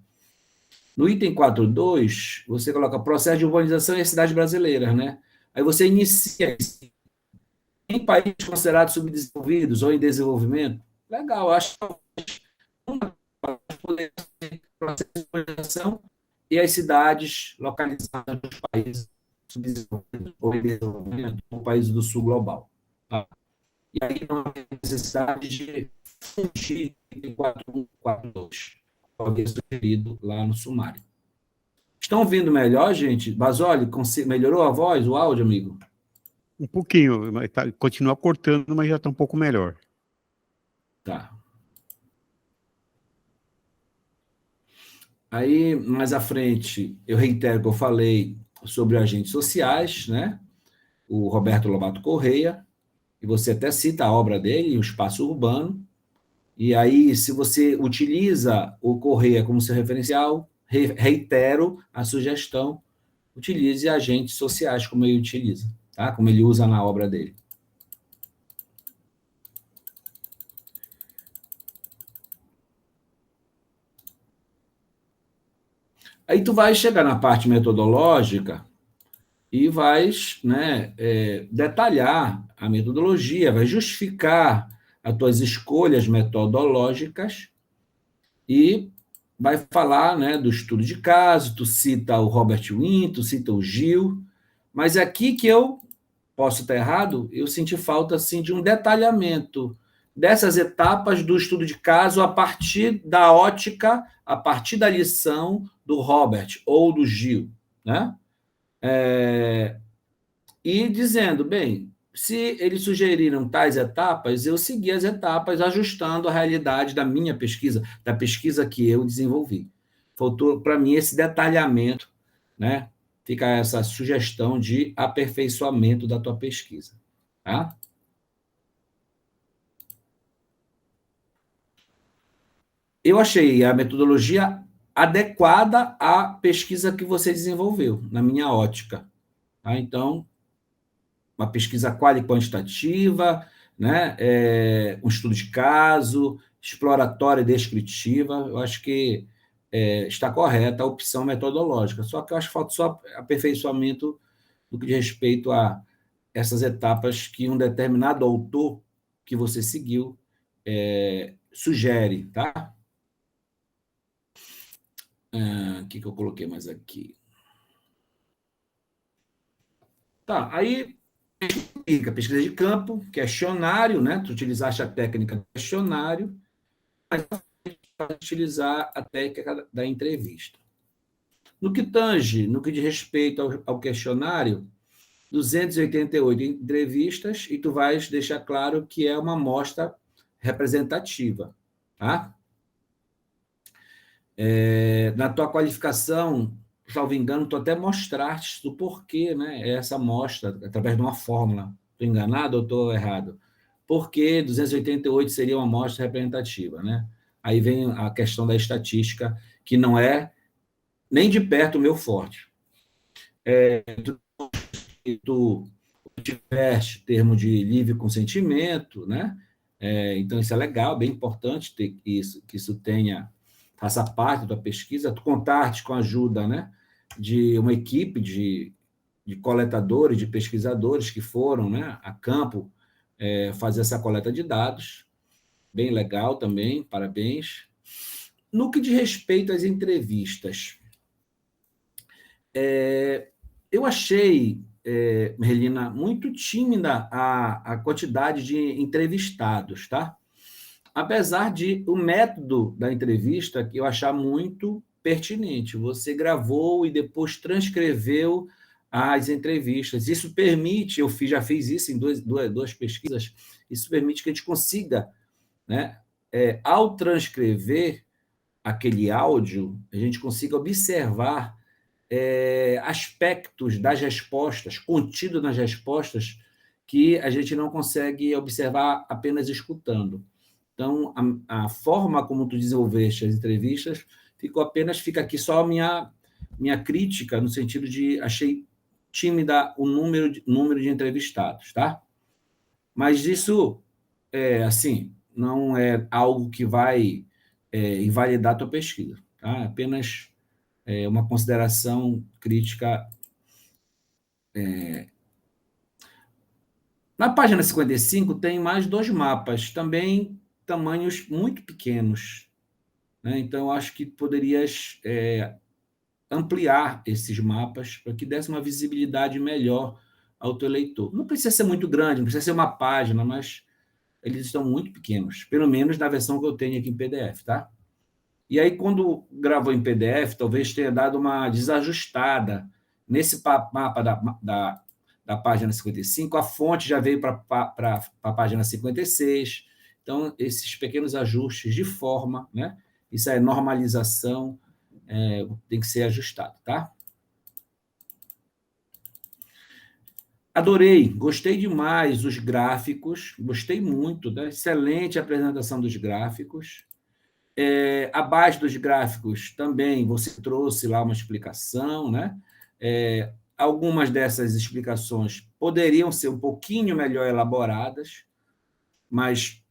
No item 4.2, você coloca processo de urbanização em cidades brasileiras, né? Aí você inicia em países considerados subdesenvolvidos ou em desenvolvimento. Legal, acho que poder ser processo de urbanização e as cidades localizadas nos países subdesenvolvidos ou em desenvolvimento, no país do sul global. Tá? E aí não há necessidade de fugir em 4.1, 4.2, pode ser sugerido lá no sumário. Estão ouvindo melhor, gente? Basoli, melhorou a voz, o áudio, amigo? Um pouquinho, continua cortando, mas já está um pouco melhor. Tá. Aí, mais à frente, eu reitero que eu falei sobre agentes sociais, né? O Roberto Lobato Correia, e você até cita a obra dele, O Espaço Urbano, e aí, se você utiliza o Correia como seu referencial, reitero a sugestão, utilize agentes sociais como ele utiliza, tá? Como ele usa na obra dele. Aí tu vai chegar na parte metodológica e vais, né, detalhar a metodologia, vai justificar as tuas escolhas metodológicas e vai falar, né, do estudo de caso, tu cita o Robert Wynne, tu cita o Gil, mas aqui que eu posso estar errado, eu senti falta assim, de um detalhamento dessas etapas do estudo de caso a partir da ótica, a partir da lição do Robert ou do Gil, né? E dizendo, bem, se eles sugeriram tais etapas, eu segui as etapas, ajustando a realidade da minha pesquisa, da pesquisa que eu desenvolvi. Faltou, para mim, esse detalhamento, né? Fica essa sugestão de aperfeiçoamento da tua pesquisa. Tá? Eu achei a metodologia adequada à pesquisa que você desenvolveu, na minha ótica. Tá? Então, uma pesquisa qual e quantitativa, né? Um estudo de caso, exploratória e descritiva, eu acho que está correta a opção metodológica, só que eu acho que falta só aperfeiçoamento no que diz respeito a essas etapas que um determinado autor que você seguiu sugere, tá? O que eu coloquei mais aqui? Tá, aí pesquisa de campo, questionário, né? Tu utilizaste a técnica do questionário, mas utilizar a técnica da entrevista. No que tange, no que diz respeito ao questionário, 288 entrevistas, e tu vais deixar claro que é uma amostra representativa, tá? Na tua qualificação, salvo engano, tu até mostraste do porquê, né? Essa amostra, através de uma fórmula. Estou enganado ou estou errado? Por que 288 seria uma amostra representativa, né? aí vem a questão da estatística, que não é nem de perto o meu forte. Tu tiveste termo de livre consentimento, né? Então, isso é legal, bem importante ter que isso faça parte da pesquisa. Tu contaste com a ajuda, né, de uma equipe de coletadores, de pesquisadores que foram, né, a campo fazer essa coleta de dados. Bem legal também, parabéns. No que diz respeito às entrevistas, eu achei, Merlina, muito tímida a quantidade de entrevistados, tá? Apesar de o método da entrevista que eu achar muito pertinente. Você gravou e depois transcreveu as entrevistas. Isso permite, já fiz isso em duas pesquisas, isso permite que a gente consiga, né, ao transcrever aquele áudio, a gente consiga observar aspectos das respostas, contido nas respostas, que a gente não consegue observar apenas escutando. Então, a forma como tu desenvolveste as entrevistas fica aqui só a minha crítica, no sentido de achei tímida o número de entrevistados, tá? Mas isso, assim, não é algo que vai invalidar a tua pesquisa, tá? Apenas uma consideração crítica. Na página 55 tem mais 2 mapas, também tamanhos muito pequenos, né? Então, eu acho que poderias ampliar esses mapas para que desse uma visibilidade melhor ao teu leitor. Não precisa ser muito grande, não precisa ser uma página, mas eles estão muito pequenos, pelo menos na versão que eu tenho aqui em PDF, tá? E aí, quando gravou em PDF, talvez tenha dado uma desajustada. Nesse mapa da página 55, a fonte já veio para a página 56. Então, esses pequenos ajustes de forma, né? Isso é normalização, tem que ser ajustado, tá? Adorei, gostei demais os gráficos, gostei muito, né? Excelente apresentação dos gráficos. Abaixo dos gráficos também você trouxe lá uma explicação, né? Algumas dessas explicações poderiam ser um pouquinho melhor elaboradas, mas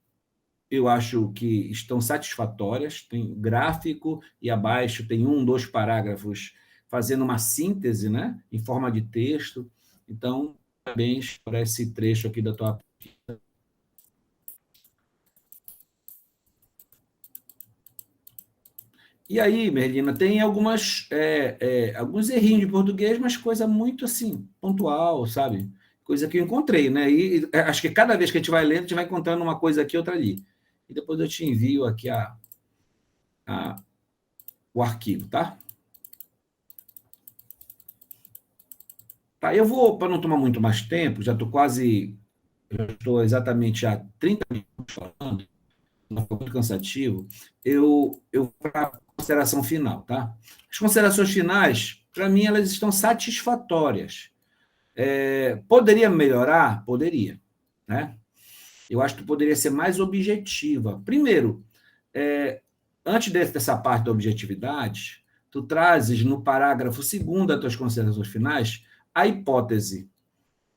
eu acho que estão satisfatórias. Tem gráfico e abaixo tem 2 parágrafos fazendo uma síntese, né? Em forma de texto. Então, parabéns por esse trecho aqui da tua. E aí, Merlina, tem alguns errinhos de português, mas coisa muito assim, pontual, sabe? Coisa que eu encontrei, né? E acho que cada vez que a gente vai lendo, a gente vai encontrando uma coisa aqui, outra ali. E depois eu te envio aqui o arquivo, tá? Tá, eu vou, para não tomar muito mais tempo, já estou exatamente há 30 minutos falando, não foi muito cansativo, eu vou para a consideração final, tá? As considerações finais, para mim, elas estão satisfatórias. Poderia melhorar? Poderia, né? Eu acho que poderia ser mais objetiva. Primeiro, antes dessa parte da objetividade, tu trazes no parágrafo 2º das tuas considerações finais a hipótese.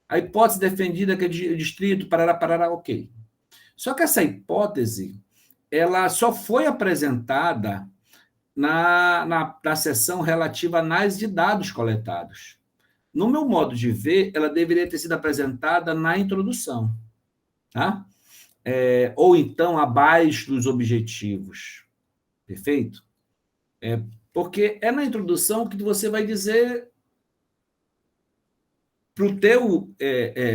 A hipótese defendida que é de distrito, parará, ok. Só que essa hipótese, ela só foi apresentada na seção relativa à análise de dados coletados. No meu modo de ver, ela deveria ter sido apresentada na introdução, tá? Ou então abaixo dos objetivos. Perfeito? Porque é na introdução que você vai dizer para o teu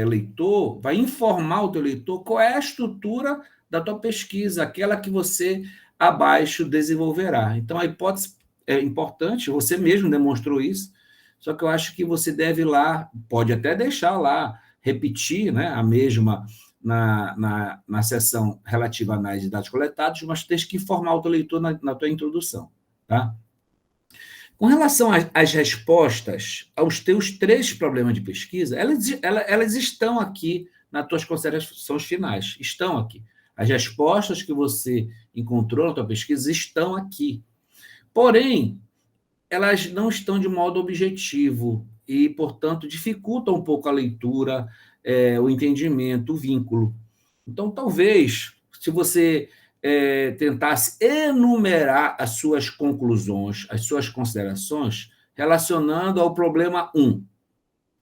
leitor, vai informar o teu leitor qual é a estrutura da tua pesquisa, aquela que você abaixo desenvolverá. Então, a hipótese é importante, você mesmo demonstrou isso, só que eu acho que você deve lá, pode até deixar lá, repetir, né, a mesma na seção relativa à análise de dados coletados, mas tem que informar o teu leitor na tua introdução, tá? Com relação às respostas aos teus 3 problemas de pesquisa, elas estão aqui nas tuas considerações finais, estão aqui. As respostas que você encontrou na tua pesquisa estão aqui. Porém, elas não estão de modo objetivo e, portanto, dificultam um pouco a leitura, o entendimento, o vínculo. Então, talvez, se você tentasse enumerar as suas conclusões, as suas considerações, relacionando ao problema 1,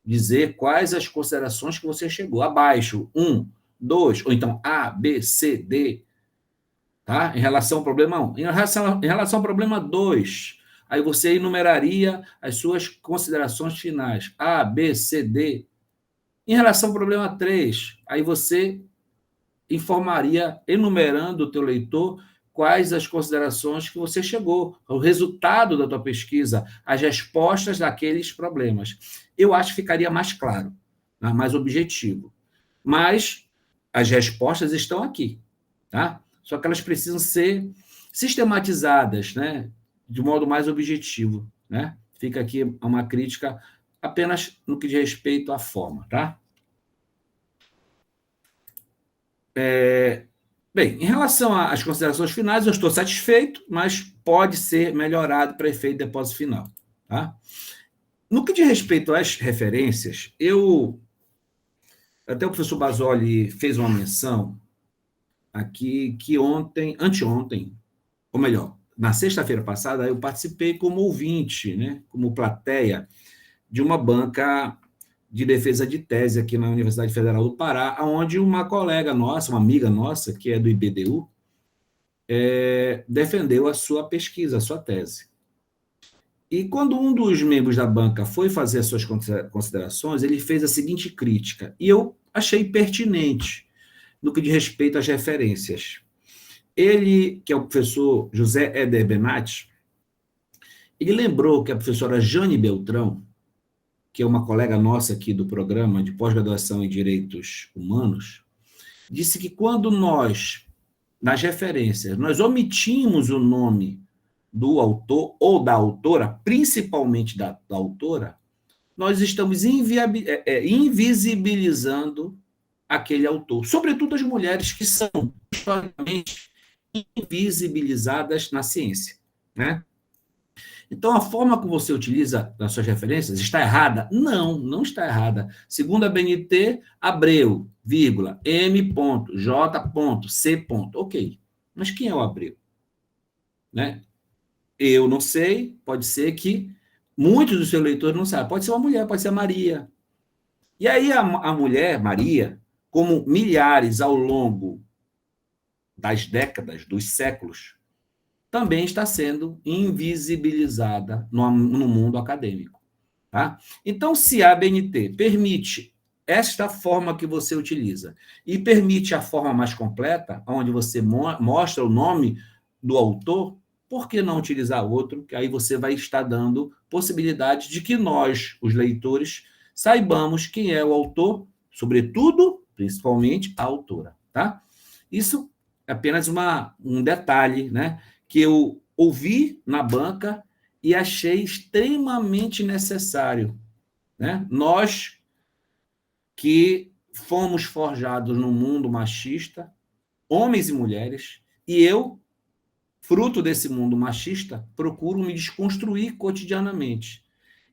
dizer quais as considerações que você chegou, abaixo, 1, 2, ou então A, B, C, D, tá? Em relação ao problema 1. Em relação ao problema 2, aí você enumeraria as suas considerações finais, A, B, C, D. Em relação ao problema 3, aí você informaria, enumerando o teu leitor, quais as considerações que você chegou, o resultado da tua pesquisa, as respostas daqueles problemas. Eu acho que ficaria mais claro, né? Mais objetivo. Mas as respostas estão aqui, tá? Só que elas precisam ser sistematizadas, né? De modo mais objetivo, né? Fica aqui uma crítica apenas no que diz respeito à forma, tá? Bem, em relação às considerações finais, eu estou satisfeito, mas pode ser melhorado para efeito de depósito final, tá? No que diz respeito às referências, até o professor Basoli fez uma menção aqui que anteontem, ou melhor, na sexta-feira passada, eu participei como ouvinte, né, como plateia, de uma banca de defesa de tese aqui na Universidade Federal do Pará, onde uma colega nossa, uma amiga nossa, que é do IBDU, defendeu a sua pesquisa, a sua tese. E quando um dos membros da banca foi fazer as suas considerações, ele fez a seguinte crítica, e eu achei pertinente no que diz respeito às referências. Ele, que é o professor José Éder Benatti, ele lembrou que a professora Jane Beltrão, que é uma colega nossa aqui do programa de pós-graduação em Direitos Humanos, disse que quando nós, nas referências, nós omitimos o nome do autor ou da autora, principalmente da autora, nós estamos invisibilizando aquele autor, sobretudo as mulheres que são historicamente invisibilizadas na ciência, né? Então, a forma que você utiliza nas suas referências está errada? Não, não está errada. Segundo a BNT, Abreu, vírgula, M. J. C. Ok. Mas quem é o Abreu? Né? Eu não sei, pode ser que muitos dos seus leitores não sabem. Pode ser uma mulher, pode ser a Maria. E aí a mulher, Maria, como milhares ao longo das décadas, dos séculos, também está sendo invisibilizada no mundo acadêmico. Tá? Então, se a ABNT permite esta forma que você utiliza e permite a forma mais completa, onde você mostra o nome do autor, por que não utilizar outro? Que aí você vai estar dando possibilidade de que nós, os leitores, saibamos quem é o autor, sobretudo, principalmente, a autora. Tá? Isso é apenas um detalhe, né? Que eu ouvi na banca e achei extremamente necessário, né? Nós que fomos forjados num mundo machista, homens e mulheres, e eu, fruto desse mundo machista, procuro me desconstruir cotidianamente.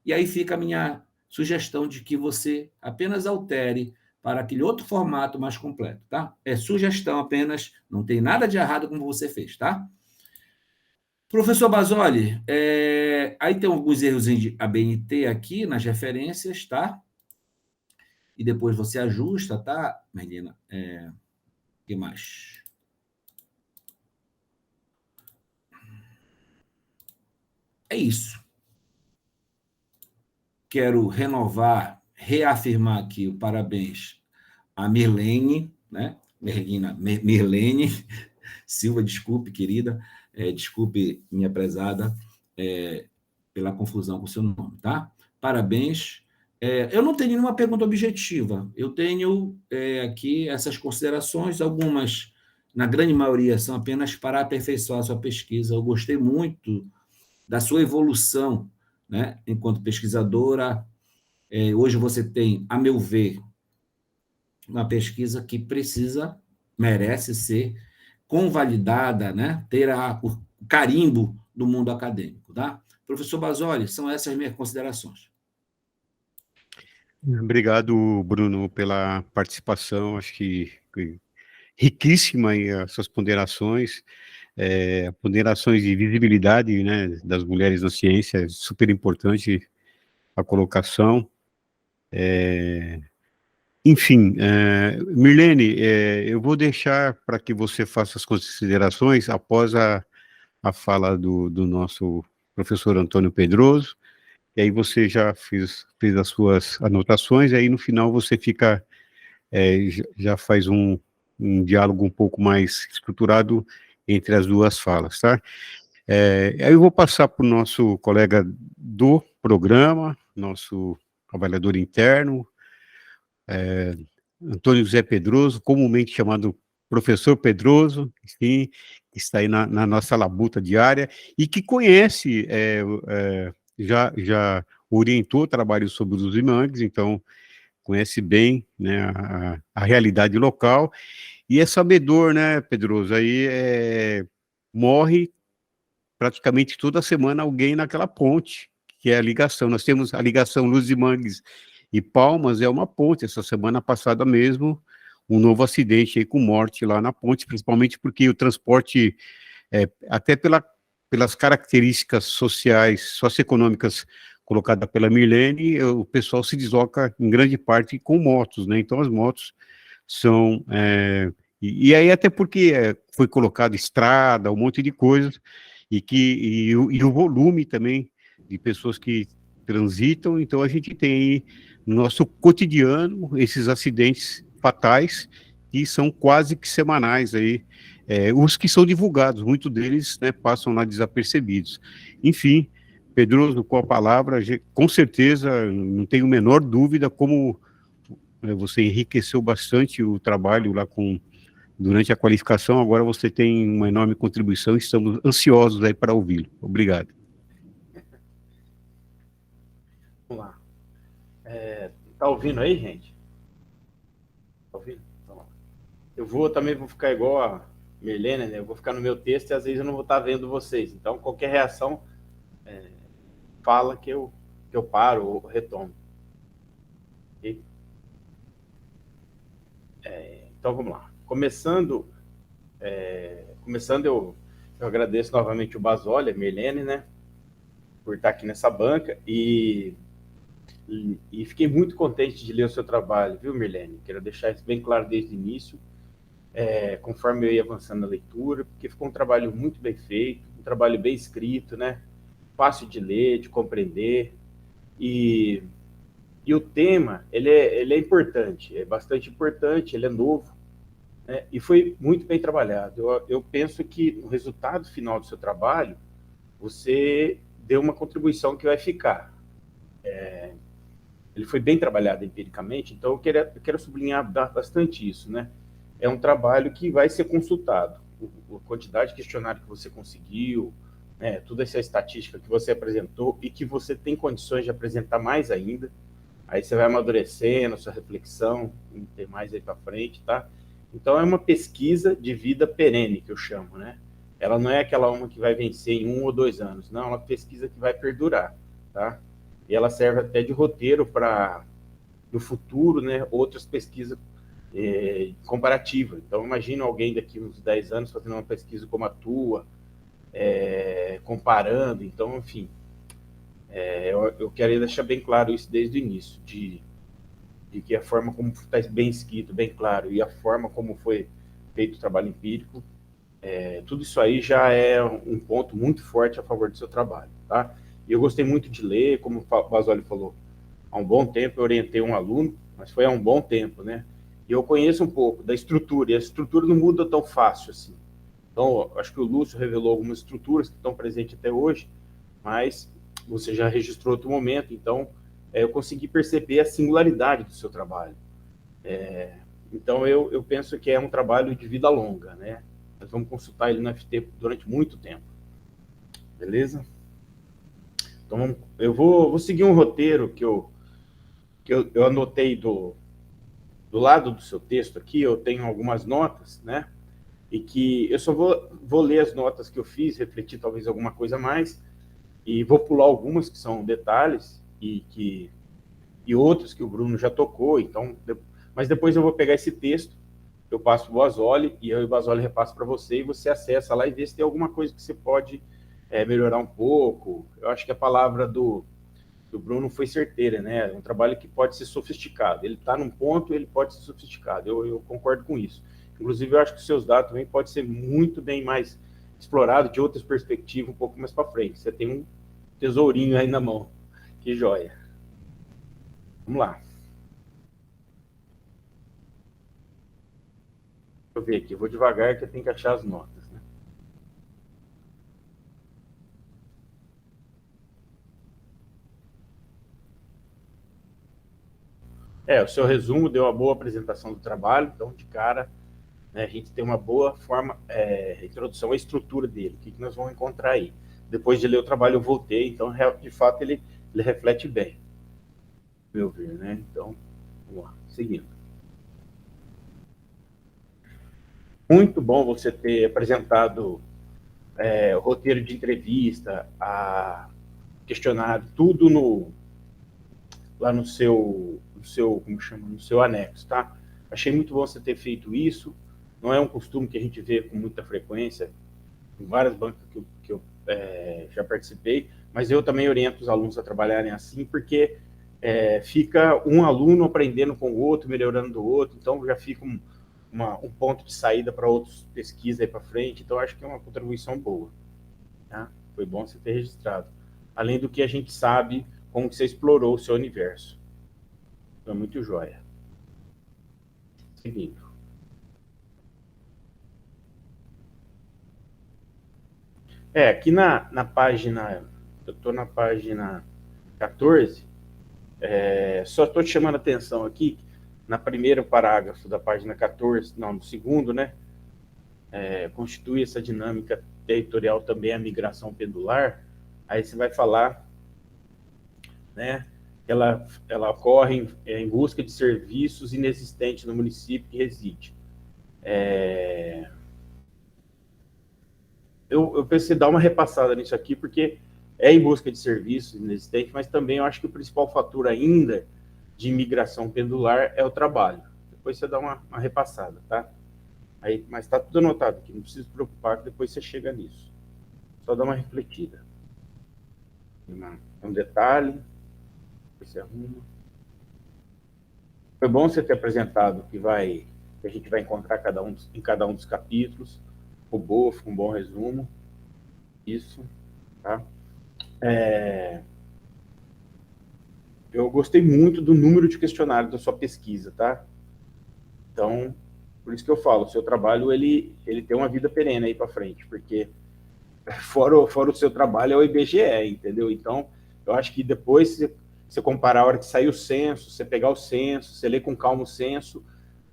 E aí fica a minha sugestão de que você apenas altere para aquele outro formato mais completo, tá? É sugestão apenas, não tem nada de errado como você fez, tá? Professor Basoli, aí tem alguns erros de ABNT aqui nas referências, tá? E depois você ajusta, tá, Melina? O que mais? É isso. Quero reafirmar aqui o parabéns a Mirlene, né? Mirlene Silva, desculpe, querida, desculpe, minha prezada, pela confusão com o seu nome, tá? Parabéns. Eu não tenho nenhuma pergunta objetiva, eu tenho aqui essas considerações, algumas, na grande maioria, são apenas para aperfeiçoar a sua pesquisa. Eu gostei muito da sua evolução, né, enquanto pesquisadora. Hoje você tem, a meu ver, uma pesquisa que precisa merece ser convalidada, né? Ter o carimbo do mundo acadêmico, tá? Professor Basoli, são essas as minhas considerações. Obrigado, Bruno, pela participação. Acho que riquíssima aí as suas ponderações, ponderações de visibilidade, né, das mulheres na ciência, super importante a colocação. Enfim, Mirlene, eu vou deixar para que você faça as considerações após a fala do nosso professor Antônio Pedroso, e aí você já fez as suas anotações, e aí no final você fica, já faz um diálogo um pouco mais estruturado entre as duas falas, tá? Aí eu vou passar para o nosso colega do programa, nosso avaliador interno, Antônio José Pedroso, comumente chamado Professor Pedroso, sim, que está aí na nossa labuta diária e que conhece, já orientou trabalhos sobre os Imangues, então conhece bem, né, a realidade local e é sabedor, né, Pedroso, aí morre praticamente toda semana alguém naquela ponte, que é a ligação. Nós temos a ligação Luz de Mangues e Palmas, é uma ponte. Essa semana passada mesmo, um novo acidente aí com morte lá na ponte, principalmente porque o transporte, até pelas características sociais, socioeconômicas colocadas pela Mirlene, o pessoal se desloca em grande parte com motos, né? Então as motos são... e aí até porque foi colocado estrada, um monte de coisas, e o volume também de pessoas que transitam, então a gente tem aí no nosso cotidiano esses acidentes fatais que são quase que semanais aí, os que são divulgados, muitos deles, né, passam lá desapercebidos. Enfim, Pedroso, com a palavra, com certeza, não tenho a menor dúvida como você enriqueceu bastante o trabalho lá durante a qualificação, agora você tem uma enorme contribuição e estamos ansiosos aí para ouvi-lo. Obrigado. Vamos lá. Tá ouvindo aí, gente? Tá ouvindo? Então, eu também vou ficar igual a Mirlene, né? Eu vou ficar no meu texto e às vezes eu não vou estar vendo vocês. Então, qualquer reação, fala que eu paro ou retomo. Okay? Então, vamos lá. Começando, eu agradeço novamente o Basoli, a Mirlene, né? Por estar aqui nessa banca e fiquei muito contente de ler o seu trabalho, viu, Mirlene? Quero deixar isso bem claro desde o início, conforme eu ia avançando na leitura, porque ficou um trabalho muito bem feito, um trabalho bem escrito, né? Fácil de ler, de compreender, e o tema, ele é importante, é bastante importante, ele é novo, né? E foi muito bem trabalhado. Eu penso que no resultado final do seu trabalho, você deu uma contribuição que vai ficar. Ele foi bem trabalhado empiricamente, então eu quero sublinhar bastante isso, né? É um trabalho que vai ser consultado. A quantidade de questionário que você conseguiu, toda essa estatística que você apresentou e que você tem condições de apresentar mais ainda. Aí você vai amadurecendo a sua reflexão, tem mais aí para frente, tá? Então é uma pesquisa de vida perene, que eu chamo, né? Ela não é aquela uma que vai vencer em 1 ou 2 anos, não, é uma pesquisa que vai perdurar, tá? E ela serve até de roteiro para, no futuro, né, outras pesquisas comparativas. Então, imagina alguém daqui uns 10 anos fazendo uma pesquisa como a tua, comparando. Então, enfim, eu queria deixar bem claro isso desde o início, de que a forma como está bem escrito, bem claro, e a forma como foi feito o trabalho empírico, tudo isso aí já é um ponto muito forte a favor do seu trabalho, tá? E eu gostei muito de ler, como o Basoli falou, há um bom tempo eu orientei um aluno, mas foi há um bom tempo, né? E eu conheço um pouco da estrutura, e a estrutura não muda tão fácil assim. Então, acho que o Lúcio revelou algumas estruturas que estão presentes até hoje, mas você já registrou outro momento, então eu consegui perceber a singularidade do seu trabalho. Então, eu penso que é um trabalho de vida longa, né? Nós vamos consultar ele no FT durante muito tempo. Beleza? Então, eu vou seguir um roteiro que eu anotei do do lado do seu texto aqui, eu tenho algumas notas, né? E que eu só vou ler as notas que eu fiz, refletir talvez alguma coisa a mais, e vou pular algumas que são detalhes e outros que o Bruno já tocou, então, mas depois eu vou pegar esse texto, eu passo para o Basoli, e eu e o Basoli repasso para você, e você acessa lá e vê se tem alguma coisa que você pode melhorar um pouco. Eu acho que a palavra do Bruno foi certeira, né? É um trabalho que pode ser sofisticado. Ele está num ponto, ele pode ser sofisticado. Eu concordo com isso. Inclusive, eu acho que os seus dados também podem ser muito bem mais explorado de outras perspectivas um pouco mais para frente. Você tem um tesourinho aí na mão. Que joia. Vamos lá. Deixa eu ver aqui. Eu vou devagar que eu tenho que achar as notas, né? O seu resumo deu uma boa apresentação do trabalho, então, de cara, né, a gente tem uma boa forma, introdução à estrutura dele, o que nós vamos encontrar aí. Depois de ler o trabalho, eu voltei, então, de fato, ele reflete bem, meu ver, né? Então, vamos lá, seguindo. Muito bom você ter apresentado o roteiro de entrevista, questionário, tudo lá no seu, como chama, no seu anexo, tá? Achei muito bom você ter feito isso. Não é um costume que a gente vê com muita frequência em várias bancas que eu já participei, mas eu também oriento os alunos a trabalharem assim, porque fica um aluno aprendendo com o outro, melhorando do outro, então já fica um ponto de saída para outros pesquisas aí para frente, então acho que é uma contribuição boa. Tá? Foi bom você ter registrado. Além do que a gente sabe, como que você explorou o seu universo. Foi muito joia. Seguindo. Aqui na página, eu estou na página 14, só estou te chamando a atenção aqui, na primeiro parágrafo da página 14, não, no segundo, né? Constitui essa dinâmica territorial também a migração pendular, aí você vai falar, né? Ela ocorre em busca de serviços inexistentes no município que reside. Eu pensei em dar uma repassada nisso aqui, porque é em busca de serviços inexistentes, mas também eu acho que o principal fator ainda de imigração pendular é o trabalho. Depois você dá uma repassada, tá? Mas está tudo anotado aqui, não precisa se preocupar que depois você chega nisso. Só dá uma refletida. Um detalhe, depois você arruma. Foi bom você ter apresentado que a gente vai encontrar em cada um dos capítulos. O boa, um bom resumo. Isso, tá? Eu gostei muito do número de questionários da sua pesquisa, tá? Então, por isso que eu falo, o seu trabalho, ele tem uma vida perene aí para frente, porque fora o seu trabalho é o IBGE, entendeu? Então, eu acho que depois você comparar a hora que sair o censo, você pegar o censo, você ler com calma o censo,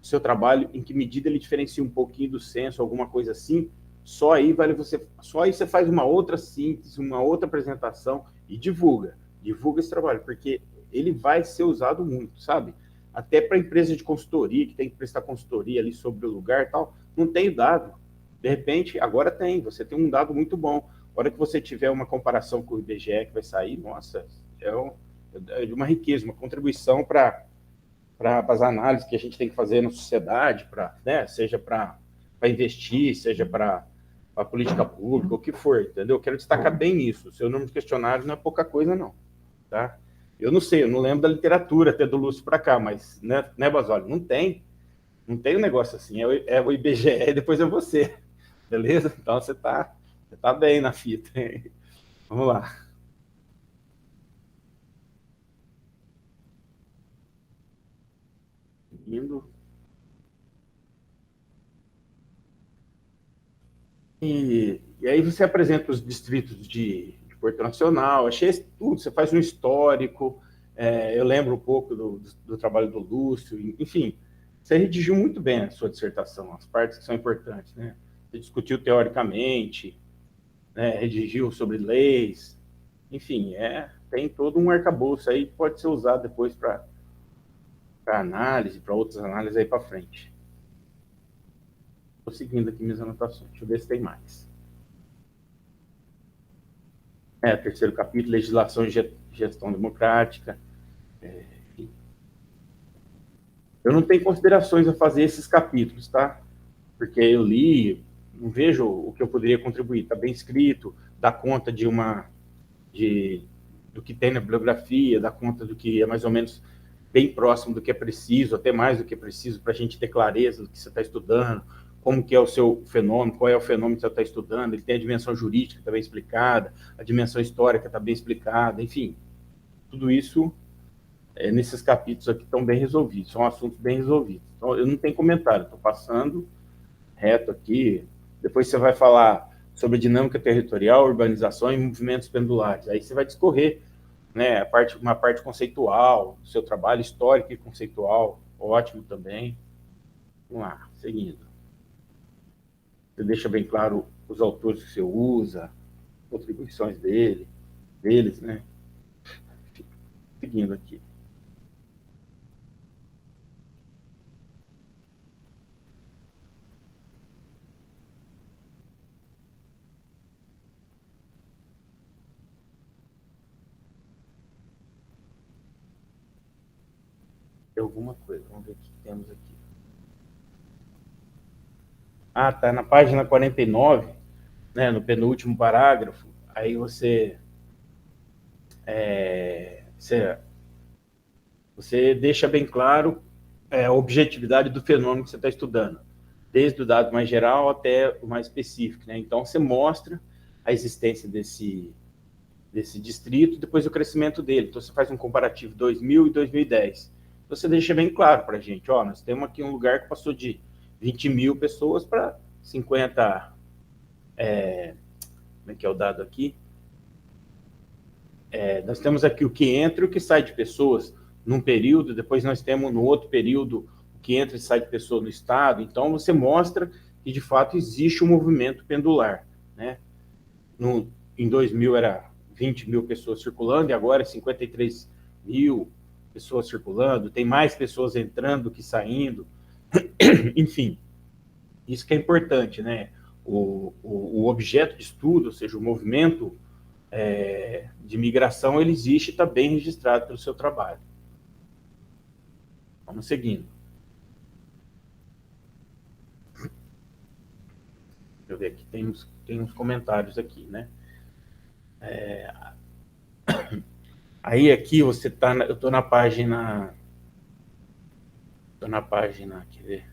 o seu trabalho, em que medida ele diferencia um pouquinho do censo, alguma coisa assim, só aí você faz uma outra síntese, uma outra apresentação e divulga esse trabalho, porque ele vai ser usado muito, sabe? Até para empresa de consultoria, que tem que prestar consultoria ali sobre o lugar e tal, não tem dado. De repente, agora você tem um dado muito bom. A hora que você tiver uma comparação com o IBGE que vai sair, nossa, é de uma riqueza, uma contribuição para as análises que a gente tem que fazer na sociedade, né, seja para investir, seja para a política pública, o que for, entendeu? Eu quero destacar bem isso. O seu número de questionários não é pouca coisa, não. Tá? Eu não sei, eu não lembro da literatura até do Lúcio para cá, mas, né, Basoli? Não tem um negócio assim. É o IBGE e depois é você. Beleza? Então você tá bem na fita. Vamos lá. Seguindo. E aí você apresenta os distritos de Porto Nacional, achei tudo, você faz um histórico, eu lembro um pouco do trabalho do Lúcio, enfim, você redigiu muito bem a sua dissertação, as partes que são importantes, né? Você discutiu teoricamente, né? Redigiu sobre leis, enfim, tem todo um arcabouço aí que pode ser usado depois para para análise, para outras análises aí para frente. Estou seguindo aqui minhas anotações. Deixa eu ver se tem mais. Terceiro capítulo, legislação e gestão democrática. Eu não tenho considerações a fazer esses capítulos, tá? Porque eu li, não vejo o que eu poderia contribuir. Está bem escrito, dá conta do que tem na bibliografia, dá conta do que é mais ou menos bem próximo do que é preciso, até mais do que é preciso, para a gente ter clareza do que você está estudando, como que é o seu fenômeno, qual é o fenômeno que você está estudando. Ele tem a dimensão jurídica, está bem explicada, a dimensão histórica está bem explicada, enfim. Tudo isso, nesses capítulos aqui, estão bem resolvidos, são assuntos bem resolvidos. Então, eu não tenho comentário, estou passando reto aqui. Depois você vai falar sobre dinâmica territorial, urbanização e movimentos pendulares. Aí você vai discorrer, né, uma parte conceitual do seu trabalho, histórico e conceitual, ótimo também. Vamos lá, seguindo. Você deixa bem claro os autores que você usa, contribuições deles, né? Seguindo aqui. Tem alguma coisa, vamos ver o que temos aqui. Tá na página 49, né, no penúltimo parágrafo, aí você deixa bem claro a objetividade do fenômeno que você está estudando, desde o dado mais geral até o mais específico, né? Então, você mostra a existência desse distrito, depois o crescimento dele. Então, você faz um comparativo 2000 e 2010. Então, você deixa bem claro para a gente, nós temos aqui um lugar que passou de 20 mil pessoas para 50... como é que é o dado aqui? Nós temos aqui o que entra e o que sai de pessoas num período, depois nós temos no outro período o que entra e sai de pessoas no estado. Então, você mostra que, de fato, existe um movimento pendular, né? Em 2000 era 20 mil pessoas circulando, e agora é 53 mil pessoas circulando, tem mais pessoas entrando do que saindo. Enfim, isso que é importante, né? O objeto de estudo, ou seja, o movimento de migração, ele existe e está bem registrado pelo seu trabalho. Vamos seguindo. Deixa eu ver aqui, tem uns comentários aqui, né? Aí aqui você está, eu estou na página, quer ver,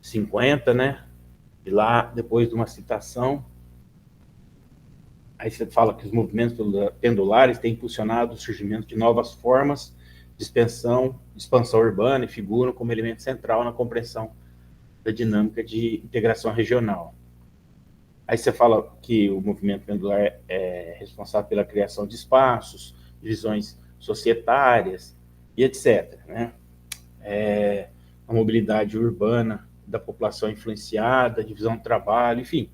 50, né? E lá, depois de uma citação, aí você fala que os movimentos pendulares têm impulsionado o surgimento de novas formas de expansão urbana e figuram como elemento central na compreensão da dinâmica de integração regional. Aí você fala que o movimento pendular é responsável pela criação de espaços, divisões societárias e etc., né? A mobilidade urbana da população influenciada, divisão do trabalho, enfim.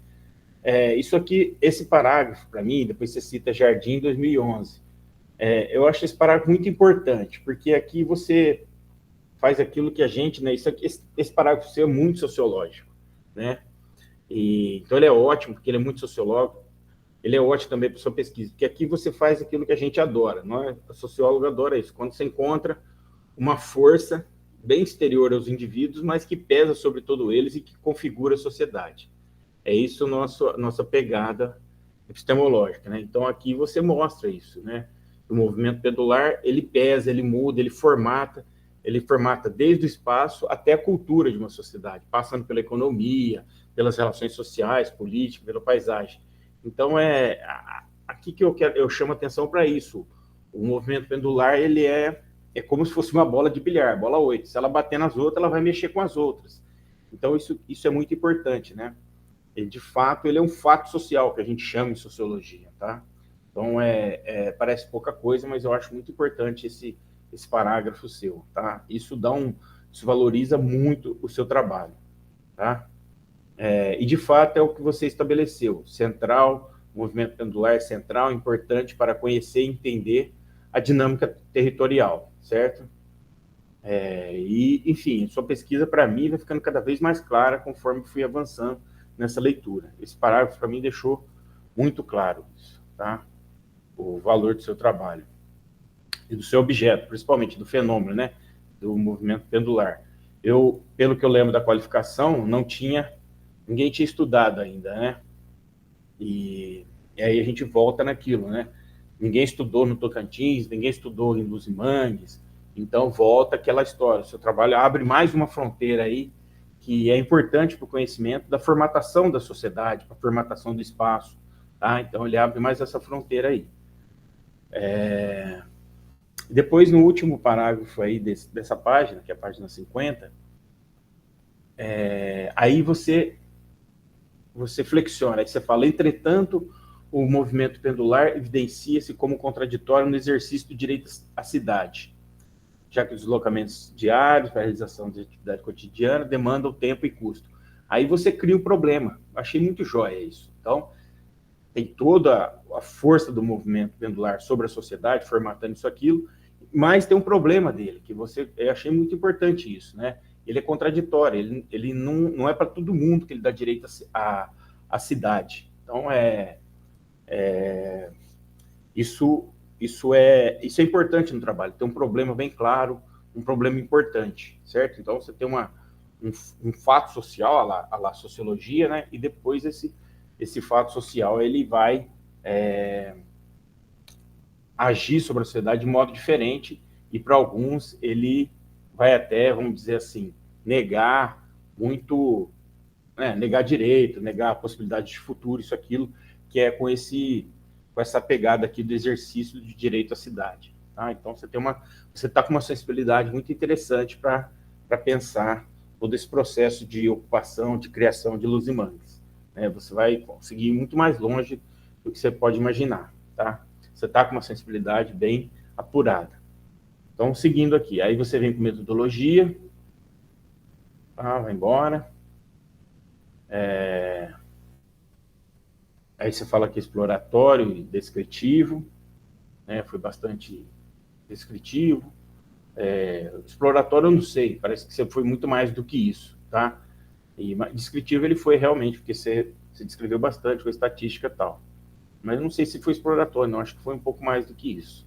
Isso aqui, esse parágrafo, para mim, depois você cita Jardim 2011, eu acho esse parágrafo muito importante, porque aqui você faz aquilo que a gente, né, esse parágrafo seu é muito sociológico, né? Então ele é ótimo, porque ele é muito sociológico, ele é ótimo também para sua pesquisa, porque aqui você faz aquilo que a gente adora, não é? A socióloga adora isso, quando você encontra uma força bem exterior aos indivíduos, mas que pesa sobre todos eles e que configura a sociedade. É isso nossa pegada epistemológica, né? Então aqui você mostra isso, né? O movimento pendular, ele pesa, ele muda, ele formata desde o espaço até a cultura de uma sociedade, passando pela economia, pelas relações sociais, políticas, pela paisagem. Então, aqui que eu chamo atenção para isso. O movimento pendular, ele é como se fosse uma bola de bilhar, bola 8. Se ela bater nas outras, ela vai mexer com as outras. Então, isso é muito importante, né? De fato, ele é um fato social, que a gente chama em sociologia, tá? Então, parece pouca coisa, mas eu acho muito importante esse parágrafo seu, tá? Isso valoriza muito o seu trabalho, tá? E, de fato, é o que você estabeleceu. Central, o movimento pendular é central, importante para conhecer e entender a dinâmica territorial, certo? E, enfim, sua pesquisa, para mim, vai ficando cada vez mais clara conforme fui avançando nessa leitura. Esse parágrafo, para mim, deixou muito claro isso, tá? O valor do seu trabalho e do seu objeto, principalmente do fenômeno, né? Do movimento pendular. Eu, pelo que eu lembro da qualificação, ninguém tinha estudado ainda, né? E aí a gente volta naquilo, né? Ninguém estudou no Tocantins, ninguém estudou em Luz e Mangues, então volta aquela história. O seu trabalho abre mais uma fronteira aí que é importante para o conhecimento da formatação da sociedade, para a formatação do espaço, tá? Então ele abre mais essa fronteira aí. Depois, no último parágrafo aí dessa página, que é a página 50, aí você flexiona, aí você fala: entretanto, o movimento pendular evidencia-se como contraditório no exercício do direito à cidade, já que os deslocamentos diários para a realização de atividade cotidiana demandam tempo e custo. Aí você cria um problema. Achei muito jóia isso. Então, tem toda a força do movimento pendular sobre a sociedade, formatando isso, aquilo, mas tem um problema dele, que eu achei muito importante isso, né? Ele é contraditório, ele não é para todo mundo que ele dá direito à cidade. Então, isso é importante no trabalho, tem um problema bem claro, um problema importante, certo? Então, você tem um fato social, a lá sociologia, né? E depois esse fato social, ele vai agir sobre a sociedade de modo diferente, e para alguns ele vai até, vamos dizer assim, negar muito, negar direito, negar a possibilidade de futuro, isso, aquilo, que é com essa pegada aqui do exercício de direito à cidade. Tá? Então, você está com uma sensibilidade muito interessante para pensar todo esse processo de ocupação, de criação de Luz e Mangues. Você vai conseguir ir muito mais longe do que você pode imaginar. Tá? Você está com uma sensibilidade bem apurada. Então, seguindo aqui, aí você vem com metodologia, vai embora. Aí você fala que exploratório e descritivo, né? Foi bastante descritivo. Exploratório eu não sei, parece que você foi muito mais do que isso, tá? E descritivo ele foi realmente, porque você descreveu bastante com estatística e tal. Mas eu não sei se foi exploratório, não, acho que foi um pouco mais do que isso.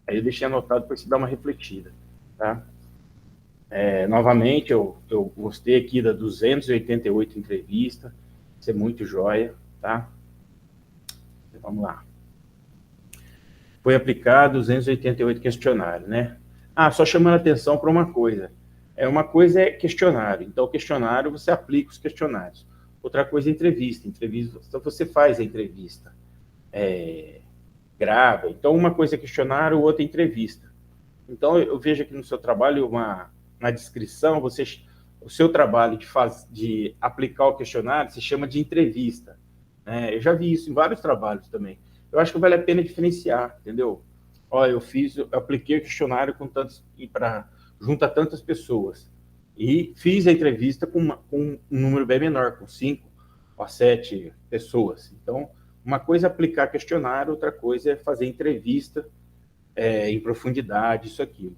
Aí eu deixei anotado para você dar uma refletida, tá? Novamente, eu gostei aqui da 288 entrevistas, isso é muito jóia, tá? Vamos lá. Foi aplicado 288 questionários, né? Só chamando a atenção para uma coisa. Uma coisa é questionário, então questionário você aplica os questionários. Outra coisa é entrevista. Então você faz a entrevista, grava. Então uma coisa é questionário, outra é entrevista. Então eu vejo aqui no seu trabalho, na descrição, o seu trabalho de aplicar o questionário se chama de entrevista. Eu já vi isso em vários trabalhos também. Eu acho que vale a pena diferenciar, entendeu? Eu apliquei o questionário junto a tantas pessoas. E fiz a entrevista com um número bem menor, com 5 ou 7 pessoas. Então, uma coisa é aplicar questionário, outra coisa é fazer entrevista em profundidade, isso, aquilo.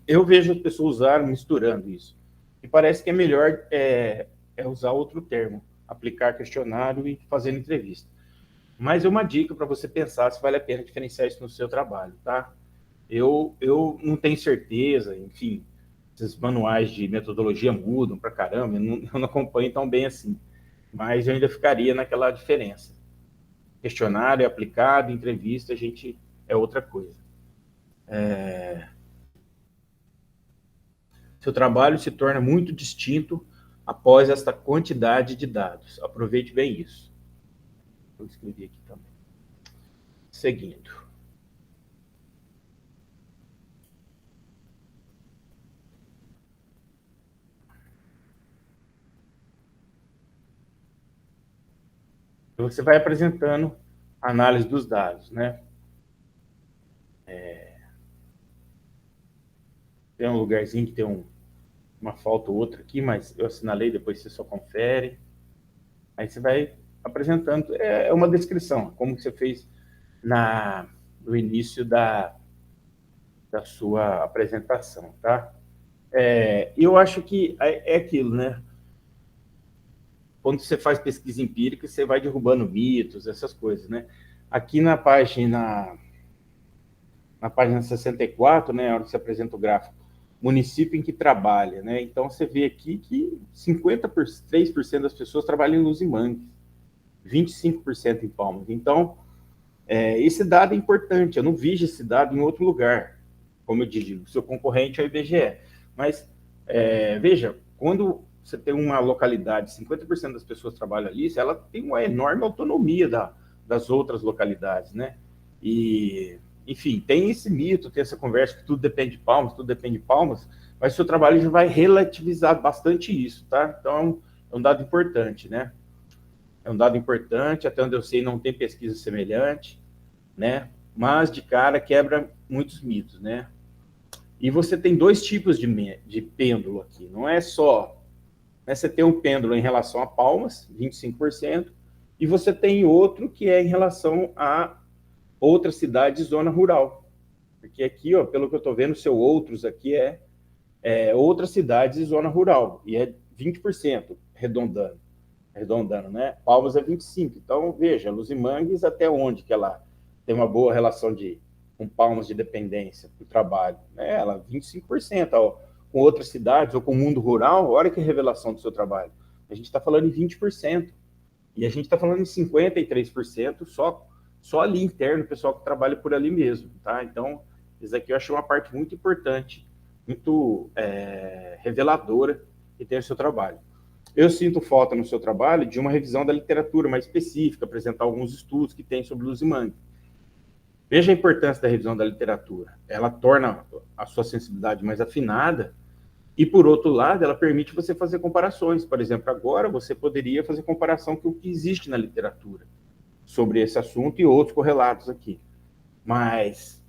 Eu vejo as pessoas misturando isso. E parece que é melhor usar outro termo, aplicar questionário e fazer entrevista. Mas é uma dica para você pensar se vale a pena diferenciar isso no seu trabalho, tá? Eu não tenho certeza, enfim, esses manuais de metodologia mudam pra caramba, eu não acompanho tão bem assim. Mas eu ainda ficaria naquela diferença. Questionário é aplicado, entrevista é outra coisa. Seu trabalho se torna muito distinto após esta quantidade de dados. Aproveite bem isso. Vou escrever aqui também. Seguindo. Você vai apresentando a análise dos dados, né? Tem um lugarzinho que tem uma falta ou outra aqui, mas eu assinalei, depois você só confere. Aí você vai apresentando, uma descrição, como você fez no início da da sua apresentação, tá? Eu acho que é aquilo, né? Quando você faz pesquisa empírica, você vai derrubando mitos, essas coisas, né? Aqui na página 64, né, a hora que você apresenta o gráfico, município em que trabalha, né? Então você vê aqui que 53% das pessoas trabalham em Luz e Mangues, 25% em Palmas. Então, esse dado é importante, eu não vejo esse dado em outro lugar, como eu digo, seu concorrente é o IBGE. Mas, veja, quando você tem uma localidade, 50% das pessoas trabalham ali, ela tem uma enorme autonomia das outras localidades, né? E, enfim, tem esse mito, tem essa conversa que tudo depende de Palmas, mas o seu trabalho já vai relativizar bastante isso, tá? Então, é um dado importante, né? É um dado importante, até onde eu sei não tem pesquisa semelhante, né? Mas, de cara, quebra muitos mitos, né? E você tem dois tipos de pêndulo aqui, não é só... Né, você tem um pêndulo em relação a Palmas, 25%, e você tem outro que é em relação a outras cidades, zona rural. Porque aqui, ó, pelo que eu estou vendo, o seu outros aqui outras cidades e zona rural, e é 20%, arredondando, né? Palmas é 25%. Então, veja, Luz e Mangues, até onde que ela tem uma boa relação com Palmas de dependência para o trabalho? Né? Ela 25%, ó, com outras cidades ou com o mundo rural, olha que revelação do seu trabalho. A gente está falando em 20%. E a gente está falando em 53% só ali interno, o pessoal que trabalha por ali mesmo, tá? Então, isso aqui eu achei uma parte muito importante, muito reveladora que tem o seu trabalho. Eu sinto falta no seu trabalho de uma revisão da literatura mais específica, apresentar alguns estudos que tem sobre Luz e Mangue. Veja a importância da revisão da literatura. Ela torna a sua sensibilidade mais afinada e, por outro lado, ela permite você fazer comparações. Por exemplo, agora você poderia fazer comparação com o que existe na literatura sobre esse assunto e outros correlatos aqui. Mas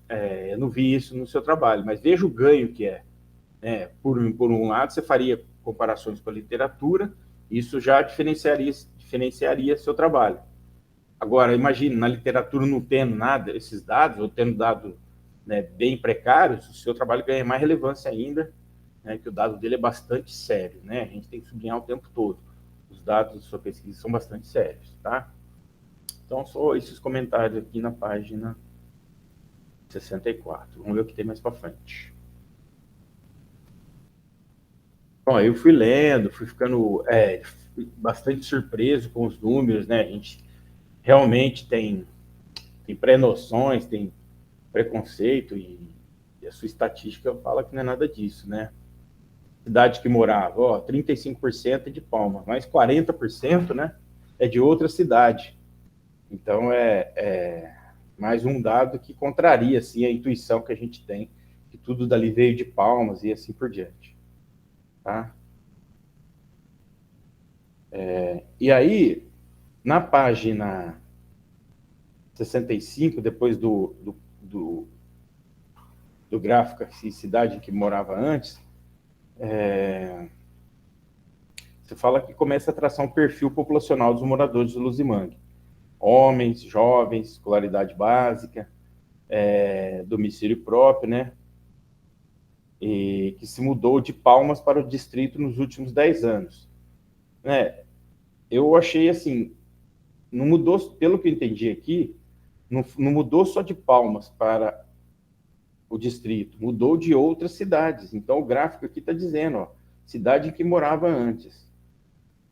eu não vi isso no seu trabalho. Mas veja o ganho que é. Por um lado, você faria comparações com a literatura, isso já diferenciaria seu trabalho. Agora, imagine, na literatura não tendo nada, esses dados, ou tendo dados, né, bem precários, o seu trabalho ganha mais relevância ainda, né, que o dado dele é bastante sério, né? A gente tem que sublinhar o tempo todo. Os dados da sua pesquisa são bastante sérios, tá? Então, só esses comentários aqui na página 64. Vamos ver o que tem mais para frente. Bom, eu fui lendo, fui ficando bastante surpreso com os números, né? A gente realmente tem pré-noções, tem preconceito, e a sua estatística fala que não é nada disso, né? Cidade que morava, ó, 35% é de Palmas, mas 40%, né, é de outra cidade. Então, mais um dado que contraria, assim, a intuição que a gente tem, que tudo dali veio de Palmas e assim por diante. Tá? E aí, na página 65, depois do gráfico, assim, cidade em que morava antes, você fala que começa a traçar um perfil populacional dos moradores de Luz e Mangue. Homens, jovens, escolaridade básica, domicílio próprio, né? E que se mudou de Palmas para o distrito nos últimos 10 anos. Né? Eu achei assim, não mudou, pelo que eu entendi aqui, não mudou só de Palmas para o distrito, mudou de outras cidades. Então, o gráfico aqui está dizendo, ó, cidade em que morava antes.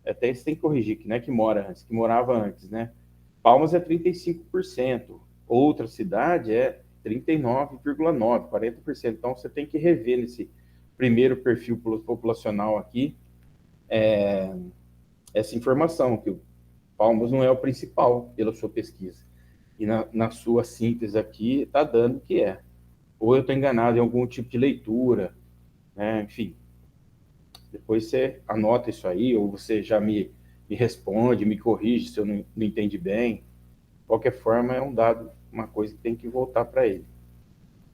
Até isso tem que corrigir, que não é que mora antes, que morava antes, né? Palmas é 35%, outra cidade é 39,9%, 40%. Então, você tem que rever nesse primeiro perfil populacional aqui essa informação, que o Palmas não é o principal pela sua pesquisa. E na sua síntese aqui, está dando que é. Ou eu estou enganado em algum tipo de leitura, né? Enfim. Depois você anota isso aí, ou você já me responde, me corrige se eu não entendi bem. De qualquer forma, é um dado, uma coisa que tem que voltar para ele.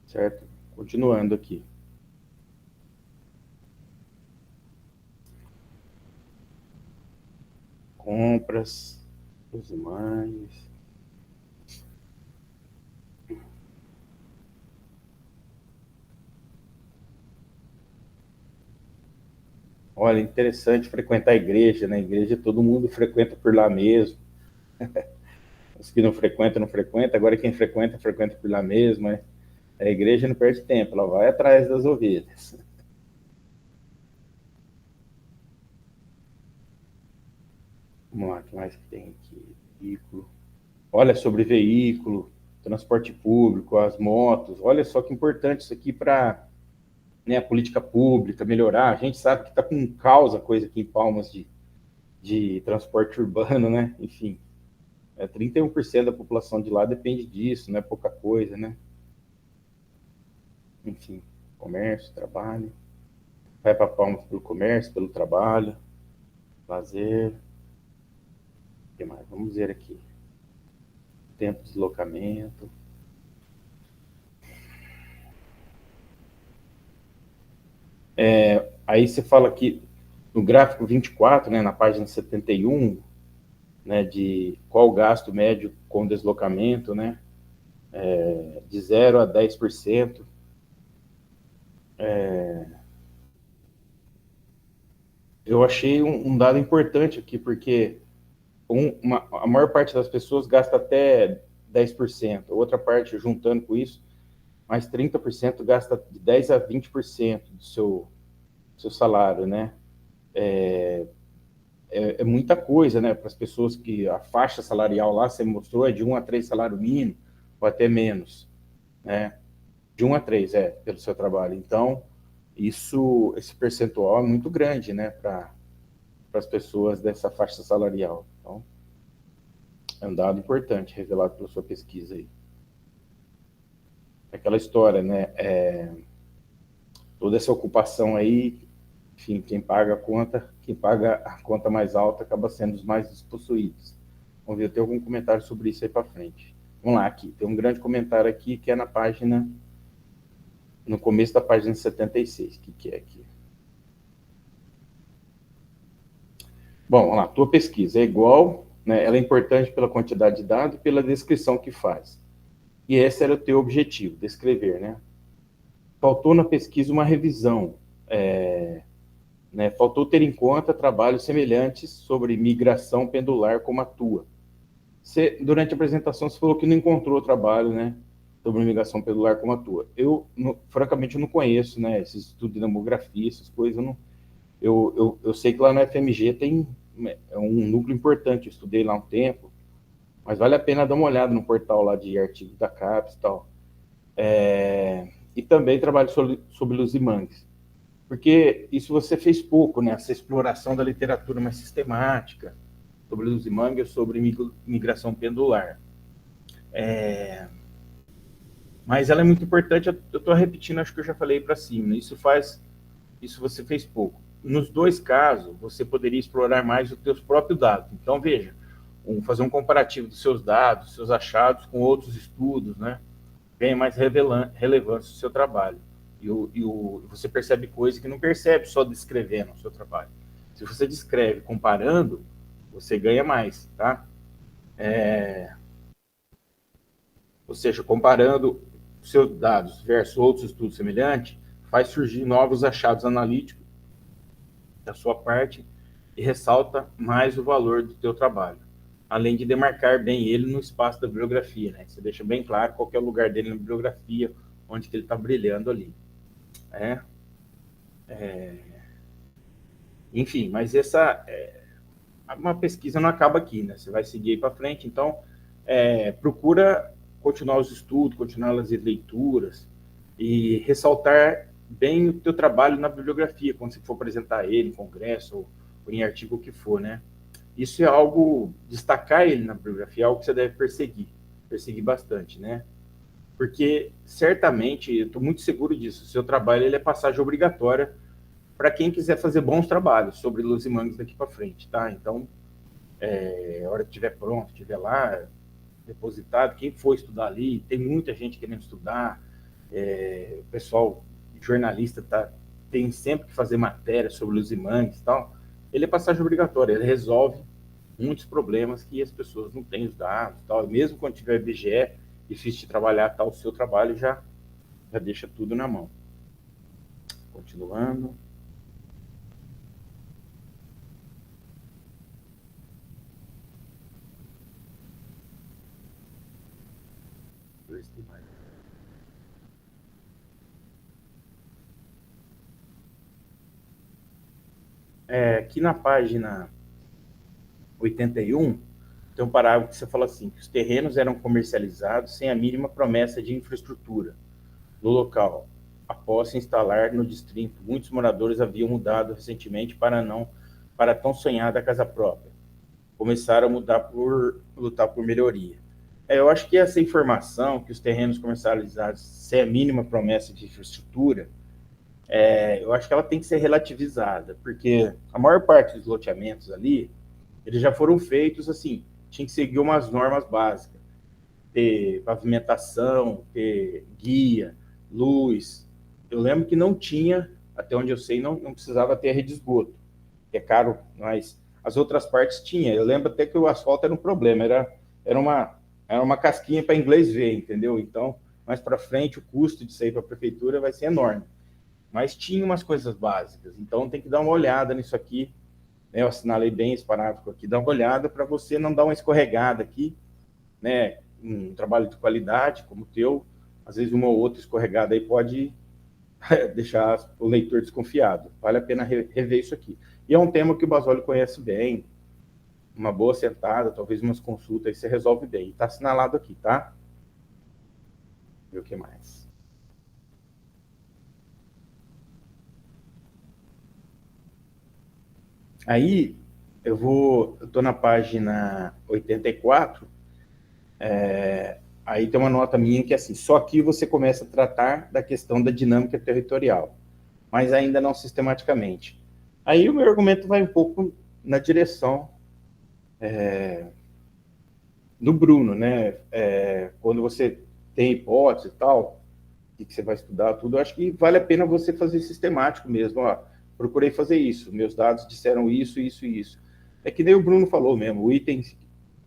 Certo? Continuando aqui. Compras, os imãs. Olha, interessante frequentar a igreja, né? A igreja todo mundo frequenta por lá mesmo. Os que não frequentam, não frequentam. Agora quem frequenta, frequenta por lá mesmo. Né? A igreja não perde tempo, ela vai atrás das ovelhas. Vamos lá, o que mais que tem aqui? Veículo. Olha, sobre veículo, transporte público, as motos. Olha só que importante isso aqui para, né, a política pública melhorar. A gente sabe que está com causa coisa aqui em Palmas de transporte urbano, né? Enfim, 31% da população de lá depende disso, não é pouca coisa, né? Enfim, comércio, trabalho. Vai para Palmas pelo comércio, pelo trabalho, lazer. O que mais? Vamos ver aqui. Tempo de deslocamento. Aí você fala aqui no gráfico 24, né, na página 71, né, de qual o gasto médio com deslocamento, né, de 0 a 10%. Eu achei um dado importante aqui, porque a maior parte das pessoas gasta até 10%, outra parte, juntando com isso, mais 30% gasta de 10 a 20% do seu salário, né? É muita coisa, né? Para as pessoas que a faixa salarial lá, você mostrou, é de 1 a 3 salário mínimo, ou até menos, né? De 1 a 3, pelo seu trabalho. Então, esse percentual é muito grande, né? Para as pessoas dessa faixa salarial. Então, é um dado importante revelado pela sua pesquisa aí. Aquela história, né? Toda essa ocupação aí, enfim, quem paga a conta mais alta acaba sendo os mais despossuídos. Vamos ver, tem algum comentário sobre isso aí para frente. Vamos lá, aqui. Tem um grande comentário aqui que é no começo da página 76. O que é aqui? Bom, vamos lá. Tua pesquisa é igual, né? Ela é importante pela quantidade de dados e pela descrição que faz. E esse era o teu objetivo, descrever, né? Faltou na pesquisa uma revisão, né? Faltou ter em conta trabalhos semelhantes sobre migração pendular como a tua. Durante a apresentação, você falou que não encontrou trabalho, né, sobre migração pendular como a tua. Francamente, eu não conheço, né, esse estudo de demografia, essas coisas. Eu sei que lá na FMG tem um núcleo importante, eu estudei lá um tempo, mas vale a pena dar uma olhada no portal lá de artigos da CAPES e tal. E também trabalho sobre Luz e Mangues, porque isso você fez pouco, né? Essa exploração da literatura mais sistemática sobre Luz e Mangues, sobre migração pendular. Mas ela é muito importante, eu estou repetindo, acho que eu já falei para cima, isso você fez pouco. Nos dois casos, você poderia explorar mais os seus próprios dados. Então, veja, fazer um comparativo dos seus dados, seus achados com outros estudos, né? Ganha mais relevância o seu trabalho. E você percebe coisas que não percebe só descrevendo o seu trabalho. Se você descreve comparando, você ganha mais, tá? Ou seja, comparando seus dados versus outros estudos semelhantes, faz surgir novos achados analíticos da sua parte e ressalta mais o valor do teu trabalho, além de demarcar bem ele no espaço da bibliografia, né? Você deixa bem claro qual é o lugar dele na bibliografia, onde que ele está brilhando ali. Enfim, mas uma pesquisa não acaba aqui, né? Você vai seguir aí para frente, então procura continuar os estudos, continuar as leituras e ressaltar bem o teu trabalho na bibliografia, quando você for apresentar ele em congresso ou em artigo que for, né? Isso é algo, destacar ele na bibliografia é algo que você deve perseguir bastante, né? Porque, certamente, eu estou muito seguro disso, o seu trabalho ele é passagem obrigatória para quem quiser fazer bons trabalhos sobre Luz e Mangues daqui para frente, tá? Então, a hora que estiver pronto, estiver lá, depositado, quem for estudar ali, tem muita gente querendo estudar, o pessoal jornalista tem sempre que fazer matéria sobre Luz e Mangues e tal, ele é passagem obrigatória, ele resolve muitos problemas que as pessoas não têm os dados, tal. Mesmo quando tiver IBGE, difícil de trabalhar, tal, o seu trabalho já deixa tudo na mão. Continuando. ver se tem mais. Aqui na página 81, tem um parágrafo que você fala assim, que os terrenos eram comercializados sem a mínima promessa de infraestrutura no local. Após se instalar no distrito, muitos moradores haviam mudado recentemente para tão sonhada casa própria. Começaram a lutar por melhoria. Eu acho que essa informação, que os terrenos comercializados sem a mínima promessa de infraestrutura, eu acho que ela tem que ser relativizada, porque a maior parte dos loteamentos ali, eles já foram feitos assim, tinha que seguir umas normas básicas, ter pavimentação, ter guia, luz. Eu lembro que não tinha, até onde eu sei, não precisava ter rede de esgoto, que é caro, mas as outras partes tinha. Eu lembro até que o asfalto era um problema, era uma casquinha para inglês ver, entendeu? Então, mais para frente, o custo de sair para a prefeitura vai ser enorme. Mas tinha umas coisas básicas, então tem que dar uma olhada nisso aqui, né? Eu assinalei bem esse parágrafo aqui, dá uma olhada para você não dar uma escorregada aqui, né? Um trabalho de qualidade como o teu, às vezes uma ou outra escorregada aí pode deixar o leitor desconfiado. Vale a pena rever isso aqui. E é um tema que o Basólio conhece bem, uma boa sentada, talvez umas consultas, aí você resolve bem. Está assinalado aqui, tá? Ver o que mais. Aí, eu estou na página 84, aí tem uma nota minha que é assim, só aqui você começa a tratar da questão da dinâmica territorial, mas ainda não sistematicamente. Aí o meu argumento vai um pouco na direção do Bruno, né? Quando você tem hipótese e tal, que você vai estudar tudo, eu acho que vale a pena você fazer sistemático mesmo, ó. Procurei fazer isso, meus dados disseram isso, isso e isso. É que nem o Bruno falou mesmo, o item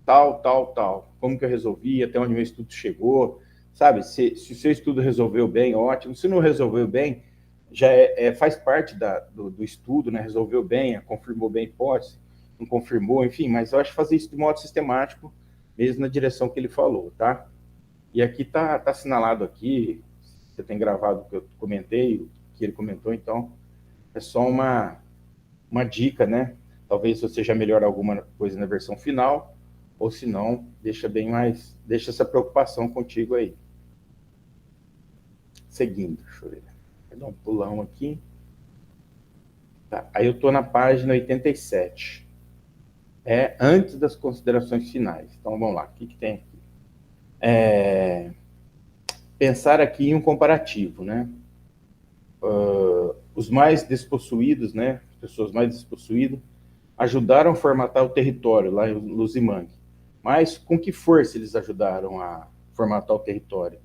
tal, tal, tal. Como que eu resolvi, até onde meu estudo chegou, sabe? Se o seu estudo resolveu bem, ótimo. Se não resolveu bem, já faz parte do estudo, né? Resolveu bem, confirmou bem a hipótese, não confirmou, enfim. Mas eu acho que fazer isso de modo sistemático, mesmo na direção que ele falou, tá? E aqui tá assinalado aqui, você tem gravado o que eu comentei, o que ele comentou, então é só uma dica, né? Talvez você já melhore alguma coisa na versão final, ou se não, deixa essa preocupação contigo aí. Seguindo, deixa eu ver. Vou dar um pulão aqui. Tá, aí eu estou na página 87. Antes das considerações finais. Então, vamos lá. O que tem aqui? Pensar aqui em um comparativo, né? Os mais despossuídos, né? As pessoas mais despossuídas, ajudaram a formatar o território lá em Luzimangue. Mas com que força eles ajudaram a formatar o território?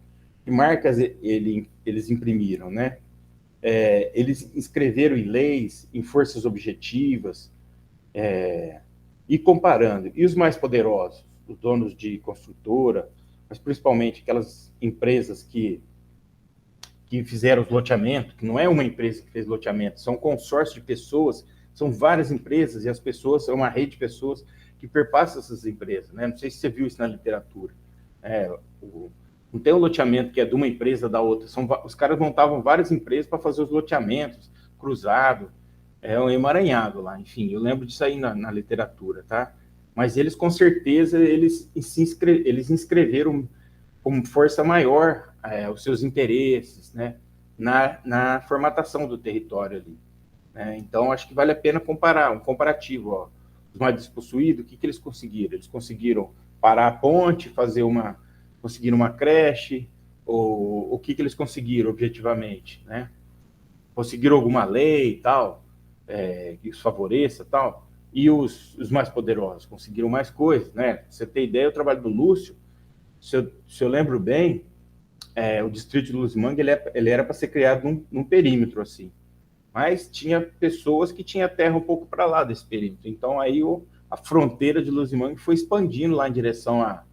Que marcas eles imprimiram, né? Eles inscreveram em leis, em forças objetivas, e comparando. E os mais poderosos, os donos de construtora, mas principalmente aquelas empresas que fizeram os loteamentos, que não é uma empresa que fez loteamento, são consórcios de pessoas, são várias empresas, e as pessoas, são uma rede de pessoas que perpassa essas empresas, né? Não sei se você viu isso na literatura. Não tem um loteamento que é de uma empresa da outra, os caras montavam várias empresas para fazer os loteamentos, cruzado, um emaranhado lá, enfim, eu lembro disso aí na literatura, tá? Mas eles, com certeza, eles inscreveram como força maior os seus interesses, né, na formatação do território ali. Né? Então, acho que vale a pena comparar, um comparativo. Ó. Os mais despossuídos, o que eles conseguiram? Eles conseguiram parar a ponte, conseguiram uma creche, ou o que eles conseguiram objetivamente? Né? Conseguiram alguma lei e tal, que os favoreça e tal? E os mais poderosos conseguiram mais coisas, né? Pra você ter ideia, o trabalho do Lúcio, se eu lembro bem, o distrito de Luzimangue, ele era para ser criado num perímetro, assim. Mas tinha pessoas que tinham terra um pouco para lá desse perímetro. Então, aí a fronteira de Luzimangue foi expandindo lá em direção à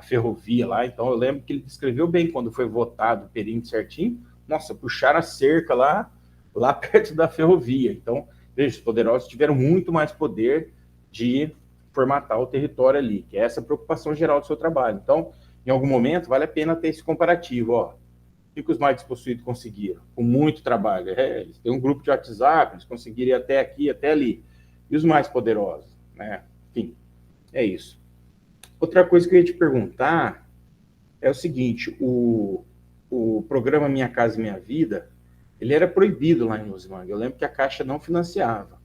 ferrovia lá. Então, eu lembro que ele descreveu bem quando foi votado o perímetro certinho. Nossa, puxaram a cerca lá perto da ferrovia. Então, veja, os poderosos tiveram muito mais poder de formatar o território ali, que é essa preocupação geral do seu trabalho. Então, em algum momento, vale a pena ter esse comparativo, ó. O que os mais despossuídos conseguiram? Com muito trabalho. Eles têm um grupo de WhatsApp, eles conseguiram ir até aqui, até ali. E os mais poderosos, né? Enfim, é isso. Outra coisa que eu ia te perguntar é o seguinte, o programa Minha Casa Minha Vida, ele era proibido lá em Luzimangue. Eu lembro que a Caixa não financiava.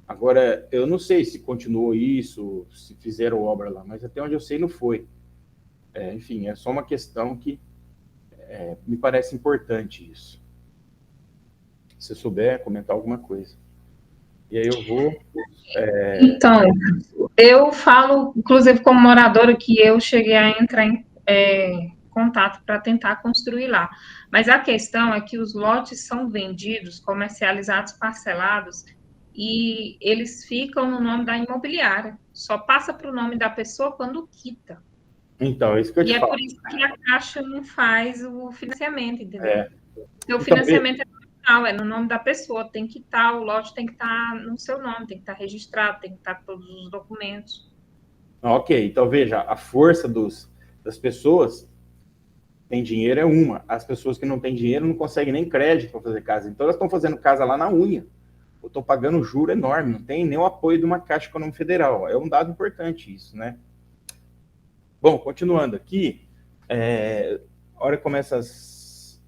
Agora, eu não sei se continuou isso, se fizeram obra lá, mas até onde eu sei não foi. Enfim, é só uma questão que me parece importante isso. Se você souber comentar alguma coisa. E aí eu vou... Então, eu falo, inclusive como moradora, que eu cheguei a entrar em contato para tentar construir lá. Mas a questão é que os lotes são vendidos, comercializados, parcelados, e eles ficam no nome da imobiliária. Só passa para o nome da pessoa quando quita. Então, é isso que eu te falo. E é por isso que a Caixa não faz o financiamento, entendeu? Porque o Então, financiamento é normal, é no nome da pessoa, tem que estar, o lote tem que estar no seu nome, tem que estar registrado, tem que estar com todos os documentos. Ok, então veja, a força das pessoas tem dinheiro é uma. As pessoas que não têm dinheiro não conseguem nem crédito para fazer casa. Então elas estão fazendo casa lá na unha. Eu estou pagando um juro enorme, não tem nem o apoio de uma Caixa Econômica Federal. É um dado importante isso, né? Bom, continuando aqui, a hora que começa as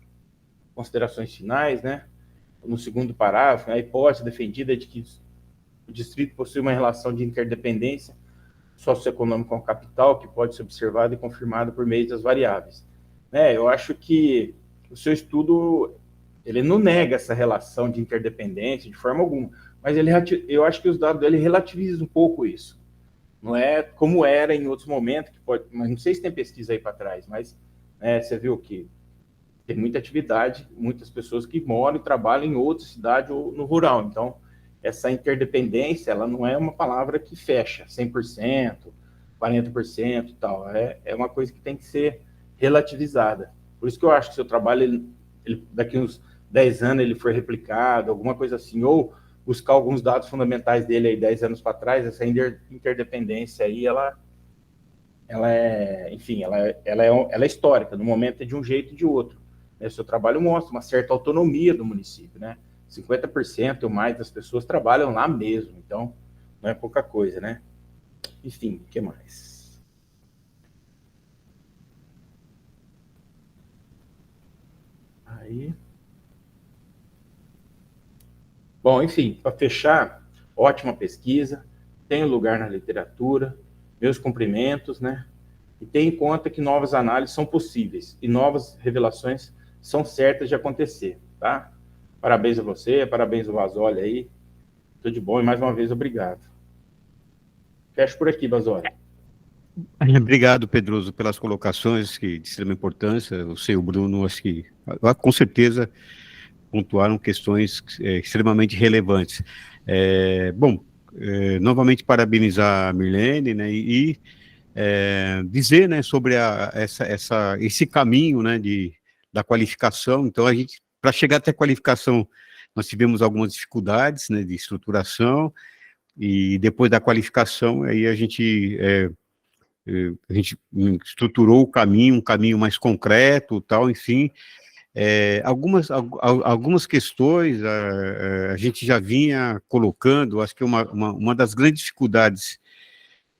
considerações finais, né? No segundo parágrafo, a hipótese defendida é de que o distrito possui uma relação de interdependência socioeconômica com o capital que pode ser observada e confirmada por meio das variáveis. Eu acho que o seu estudo ele não nega essa relação de interdependência de forma alguma, mas eu acho que os dados dele relativizam um pouco isso. Não é como era em outros momentos, mas não sei se tem pesquisa aí para trás, mas você viu que tem muita atividade, muitas pessoas que moram e trabalham em outra cidade ou no rural. Então, essa interdependência, ela não é uma palavra que fecha 100%, 40% e tal. É uma coisa que tem que ser relativizada. Por isso que eu acho que o seu trabalho, daqui uns 10 anos, ele for replicado, alguma coisa assim, ou buscar alguns dados fundamentais dele aí 10 anos para trás, essa interdependência aí, ela é, enfim, ela é histórica, no momento é de um jeito e de outro. O seu trabalho mostra uma certa autonomia do município, né? 50% ou mais das pessoas trabalham lá mesmo, então não é pouca coisa, né? Enfim, o que mais? Aí... Bom, enfim, para fechar, ótima pesquisa, tem lugar na literatura, meus cumprimentos, né? E tenha em conta que novas análises são possíveis e novas revelações são certas de acontecer, tá? Parabéns a você, parabéns ao Basoli aí, tudo de bom e mais uma vez obrigado. Fecho por aqui, Basoli. Obrigado, Pedroso, pelas colocações de extrema importância. Você e o Bruno, acho que com certeza pontuaram questões extremamente relevantes. Novamente parabenizar a Mirlene, né, e dizer, né, sobre esse caminho, né, da qualificação. Então, para chegar até a qualificação, nós tivemos algumas dificuldades, né, de estruturação, e depois da qualificação, aí a gente estruturou o caminho, um caminho mais concreto, tal, enfim. Algumas questões a gente já vinha colocando. Acho que uma das grandes dificuldades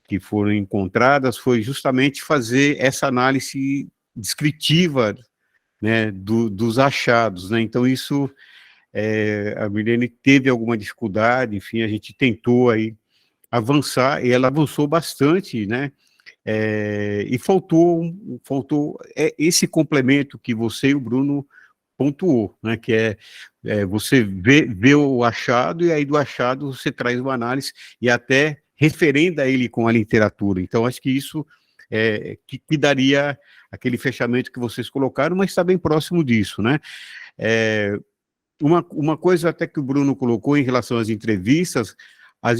que foram encontradas foi justamente fazer essa análise descritiva, né, dos achados, né? Então isso, a Mirlene teve alguma dificuldade, enfim, a gente tentou aí avançar, e ela avançou bastante, né? E faltou esse complemento que você e o Bruno pontuou, né, que você vê o achado, e aí do achado você traz uma análise e até referenda ele com a literatura. Então, acho que isso que daria aquele fechamento que vocês colocaram, mas está bem próximo disso, né? Uma coisa até que o Bruno colocou em relação às entrevistas, aí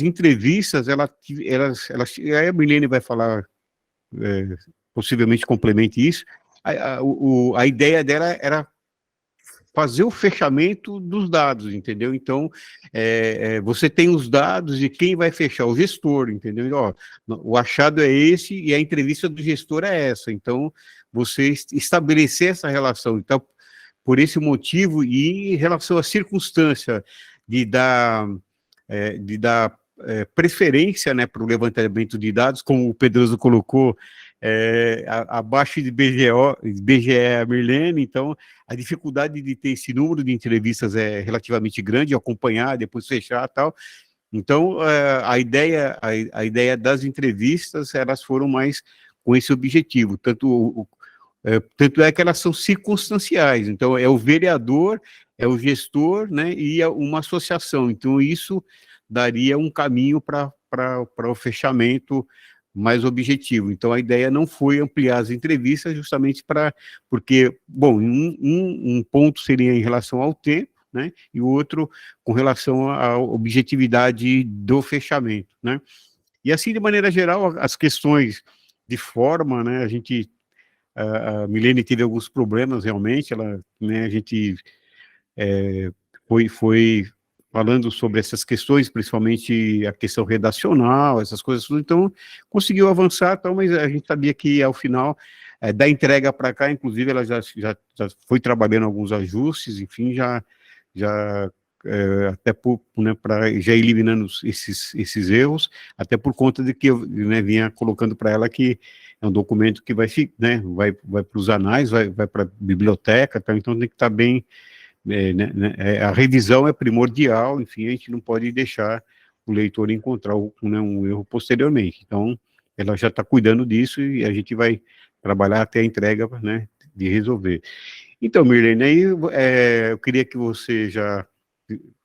a Milene vai falar, possivelmente complemente isso. A ideia dela era fazer o fechamento dos dados, entendeu? Então, você tem os dados e quem vai fechar? O gestor, entendeu? Ó, o achado é esse e a entrevista do gestor é essa. Então, você estabelecer essa relação. Então, por esse motivo e em relação à circunstância de dar preferência, né, para o levantamento de dados, como o Pedroso colocou, abaixo de BGE a Mirlene, então a dificuldade de ter esse número de entrevistas é relativamente grande, acompanhar, depois fechar e tal. Então, a ideia das entrevistas, elas foram mais com esse objetivo, tanto é que elas são circunstanciais, então é o vereador, é o gestor, né, e uma associação, então isso daria um caminho para o fechamento mais objetivo. Então, a ideia não foi ampliar as entrevistas, justamente porque, bom, um ponto seria em relação ao tempo, né, e o outro com relação à objetividade do fechamento, né. E assim, de maneira geral, as questões de forma, né, a Milene teve alguns problemas, realmente, né, a gente foi falando sobre essas questões, principalmente a questão redacional, essas coisas, então conseguiu avançar, então, mas a gente sabia que ao final da entrega para cá, inclusive ela já foi trabalhando alguns ajustes, enfim, já até né, para já eliminando esses erros, até por conta de que eu, né, vinha colocando para ela que é um documento que vai para os anais, vai para a biblioteca, tá? Então tem que estar bem. A revisão é primordial, enfim, a gente não pode deixar o leitor encontrar um erro posteriormente. Então, ela já está cuidando disso e a gente vai trabalhar até a entrega, né, de resolver. Então, Mirlene, aí eu queria que você já,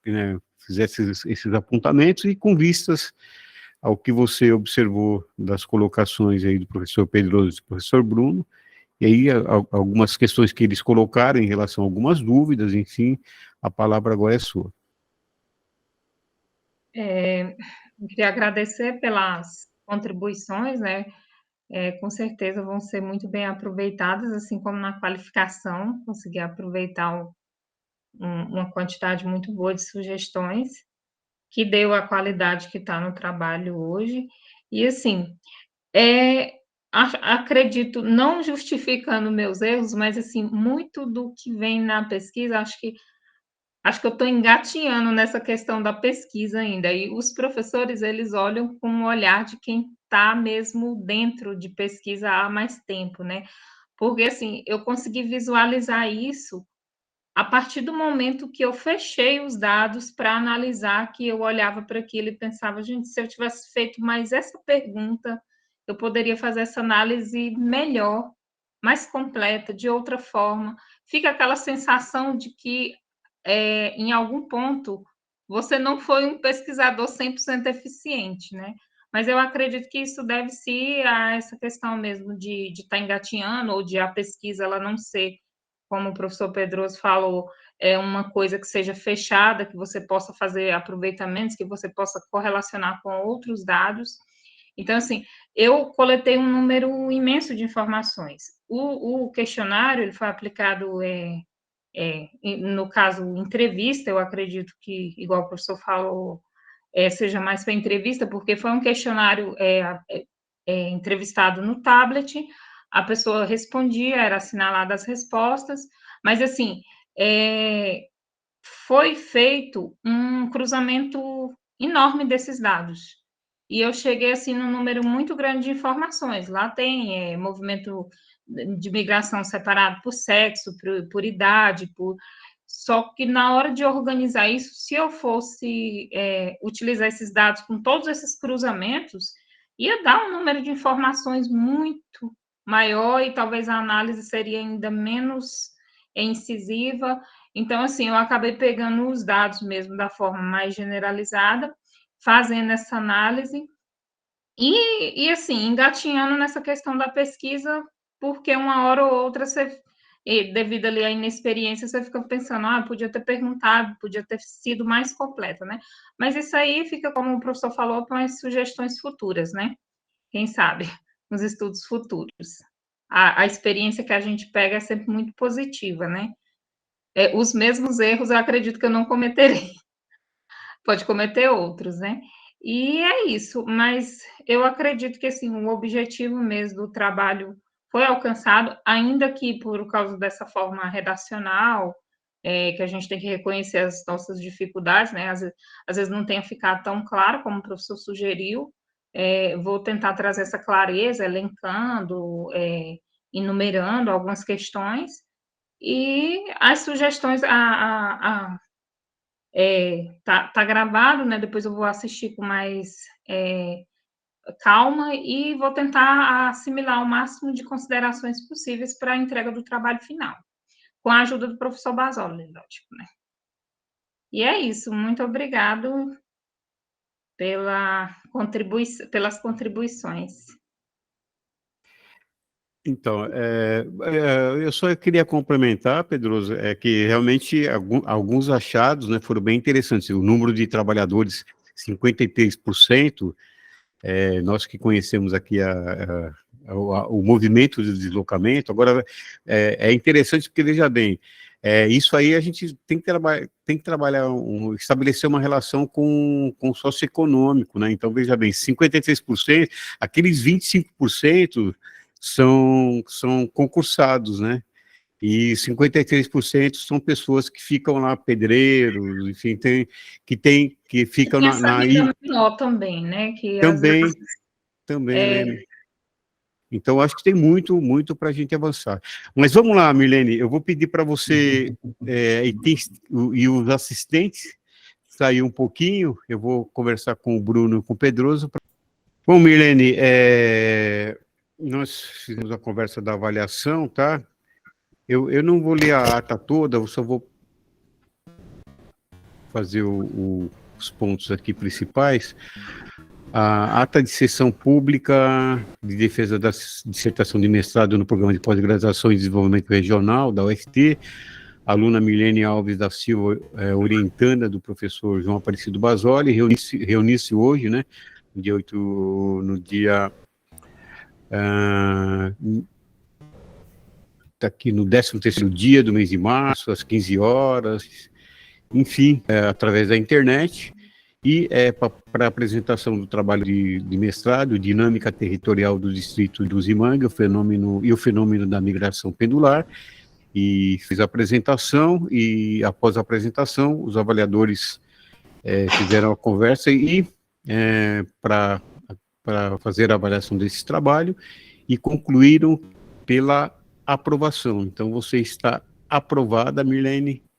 né, fizesse esses apontamentos e com vistas ao que você observou das colocações aí do professor Pedroso e do professor Bruno, e aí algumas questões que eles colocaram em relação a algumas dúvidas, enfim, a palavra agora é sua. Eu queria agradecer pelas contribuições, né? Com certeza vão ser muito bem aproveitadas, assim como na qualificação, consegui aproveitar uma quantidade muito boa de sugestões, que deu a qualidade que está no trabalho hoje. E, assim, acredito, não justificando meus erros, mas, assim, muito do que vem na pesquisa, acho que eu estou engatinhando nessa questão da pesquisa ainda, e os professores, eles olham com o olhar de quem está mesmo dentro de pesquisa há mais tempo, né? Porque, assim, eu consegui visualizar isso a partir do momento que eu fechei os dados para analisar, que eu olhava para aquilo e pensava, gente, se eu tivesse feito mais essa pergunta, eu poderia fazer essa análise melhor, mais completa, de outra forma. Fica aquela sensação de que, em algum ponto, você não foi um pesquisador 100% eficiente, né? Mas eu acredito que isso deve-se a essa questão mesmo de estar engatinhando, ou de a pesquisa ela não ser, como o professor Pedroso falou, é uma coisa que seja fechada, que você possa fazer aproveitamentos, que você possa correlacionar com outros dados. Então, assim, eu coletei um número imenso de informações. O questionário ele foi aplicado, no caso, entrevista, eu acredito que, igual o professor falou, seja mais para entrevista, porque foi um questionário entrevistado no tablet, a pessoa respondia, era assinalada as respostas, mas, assim, foi feito um cruzamento enorme desses dados. E eu cheguei, assim, num número muito grande de informações. Lá tem movimento de migração separado por sexo, por idade, só que na hora de organizar isso, se eu fosse utilizar esses dados com todos esses cruzamentos, ia dar um número de informações muito maior e talvez a análise seria ainda menos incisiva. Então, assim, eu acabei pegando os dados mesmo da forma mais generalizada, fazendo essa análise e assim, engatinhando nessa questão da pesquisa, porque uma hora ou outra você, devido ali à inexperiência, você fica pensando, podia ter perguntado, podia ter sido mais completa, né? Mas isso aí fica, como o professor falou, para as sugestões futuras, né? Quem sabe, nos estudos futuros. A experiência que a gente pega é sempre muito positiva, né? os mesmos erros eu acredito que eu não cometerei. Pode cometer outros, né. E é isso, mas eu acredito que, assim, o objetivo mesmo do trabalho foi alcançado, ainda que por causa dessa forma redacional, que a gente tem que reconhecer as nossas dificuldades, né, às vezes não tenha ficado tão claro como o professor sugeriu, vou tentar trazer essa clareza, elencando, enumerando algumas questões, e as sugestões tá gravado, né, depois eu vou assistir com mais, calma e vou tentar assimilar o máximo de considerações possíveis para a entrega do trabalho final, com a ajuda do professor Basoli, lógico, né. E é isso, muito obrigado pelas contribuições. Então, eu só queria complementar, Pedroso, que realmente alguns achados, né, foram bem interessantes. O número de trabalhadores, 53%, nós que conhecemos aqui o movimento de deslocamento. Agora, é interessante porque, veja bem, isso aí a gente tem que trabalhar, estabelecer uma relação com o socioeconômico, né? Então, veja bem, 53%, aqueles 25% são concursados, né? E 53% são pessoas que ficam lá, pedreiros, enfim, que ficam Tem essa na renda menor também, né, que às também, vezes também, né? Então, acho que tem muito para a gente avançar. Mas vamos lá, Milene, eu vou pedir para você, e os assistentes, sair um pouquinho, eu vou conversar com o Bruno e com o Pedroso. Bom, Milene, nós fizemos a conversa da avaliação, tá? Eu não vou ler a ata toda, eu só vou fazer os pontos aqui principais. A ata de sessão pública de defesa da dissertação de mestrado no Programa de Pós-Graduação em Desenvolvimento Regional, da UFT, aluna Milene Alves da Silva, orientanda do professor João Aparecido Basoli, reuniu-se hoje, né, no dia está aqui no 13º dia do mês de março, às 15 horas, enfim, através da internet, e para a apresentação do trabalho de mestrado, Dinâmica Territorial do Distrito do Uzimangue, o fenômeno da migração pendular, e fiz a apresentação, e após a apresentação, os avaliadores fizeram a conversa para fazer a avaliação desse trabalho, e concluíram pela aprovação. Então, você está aprovada, Milene,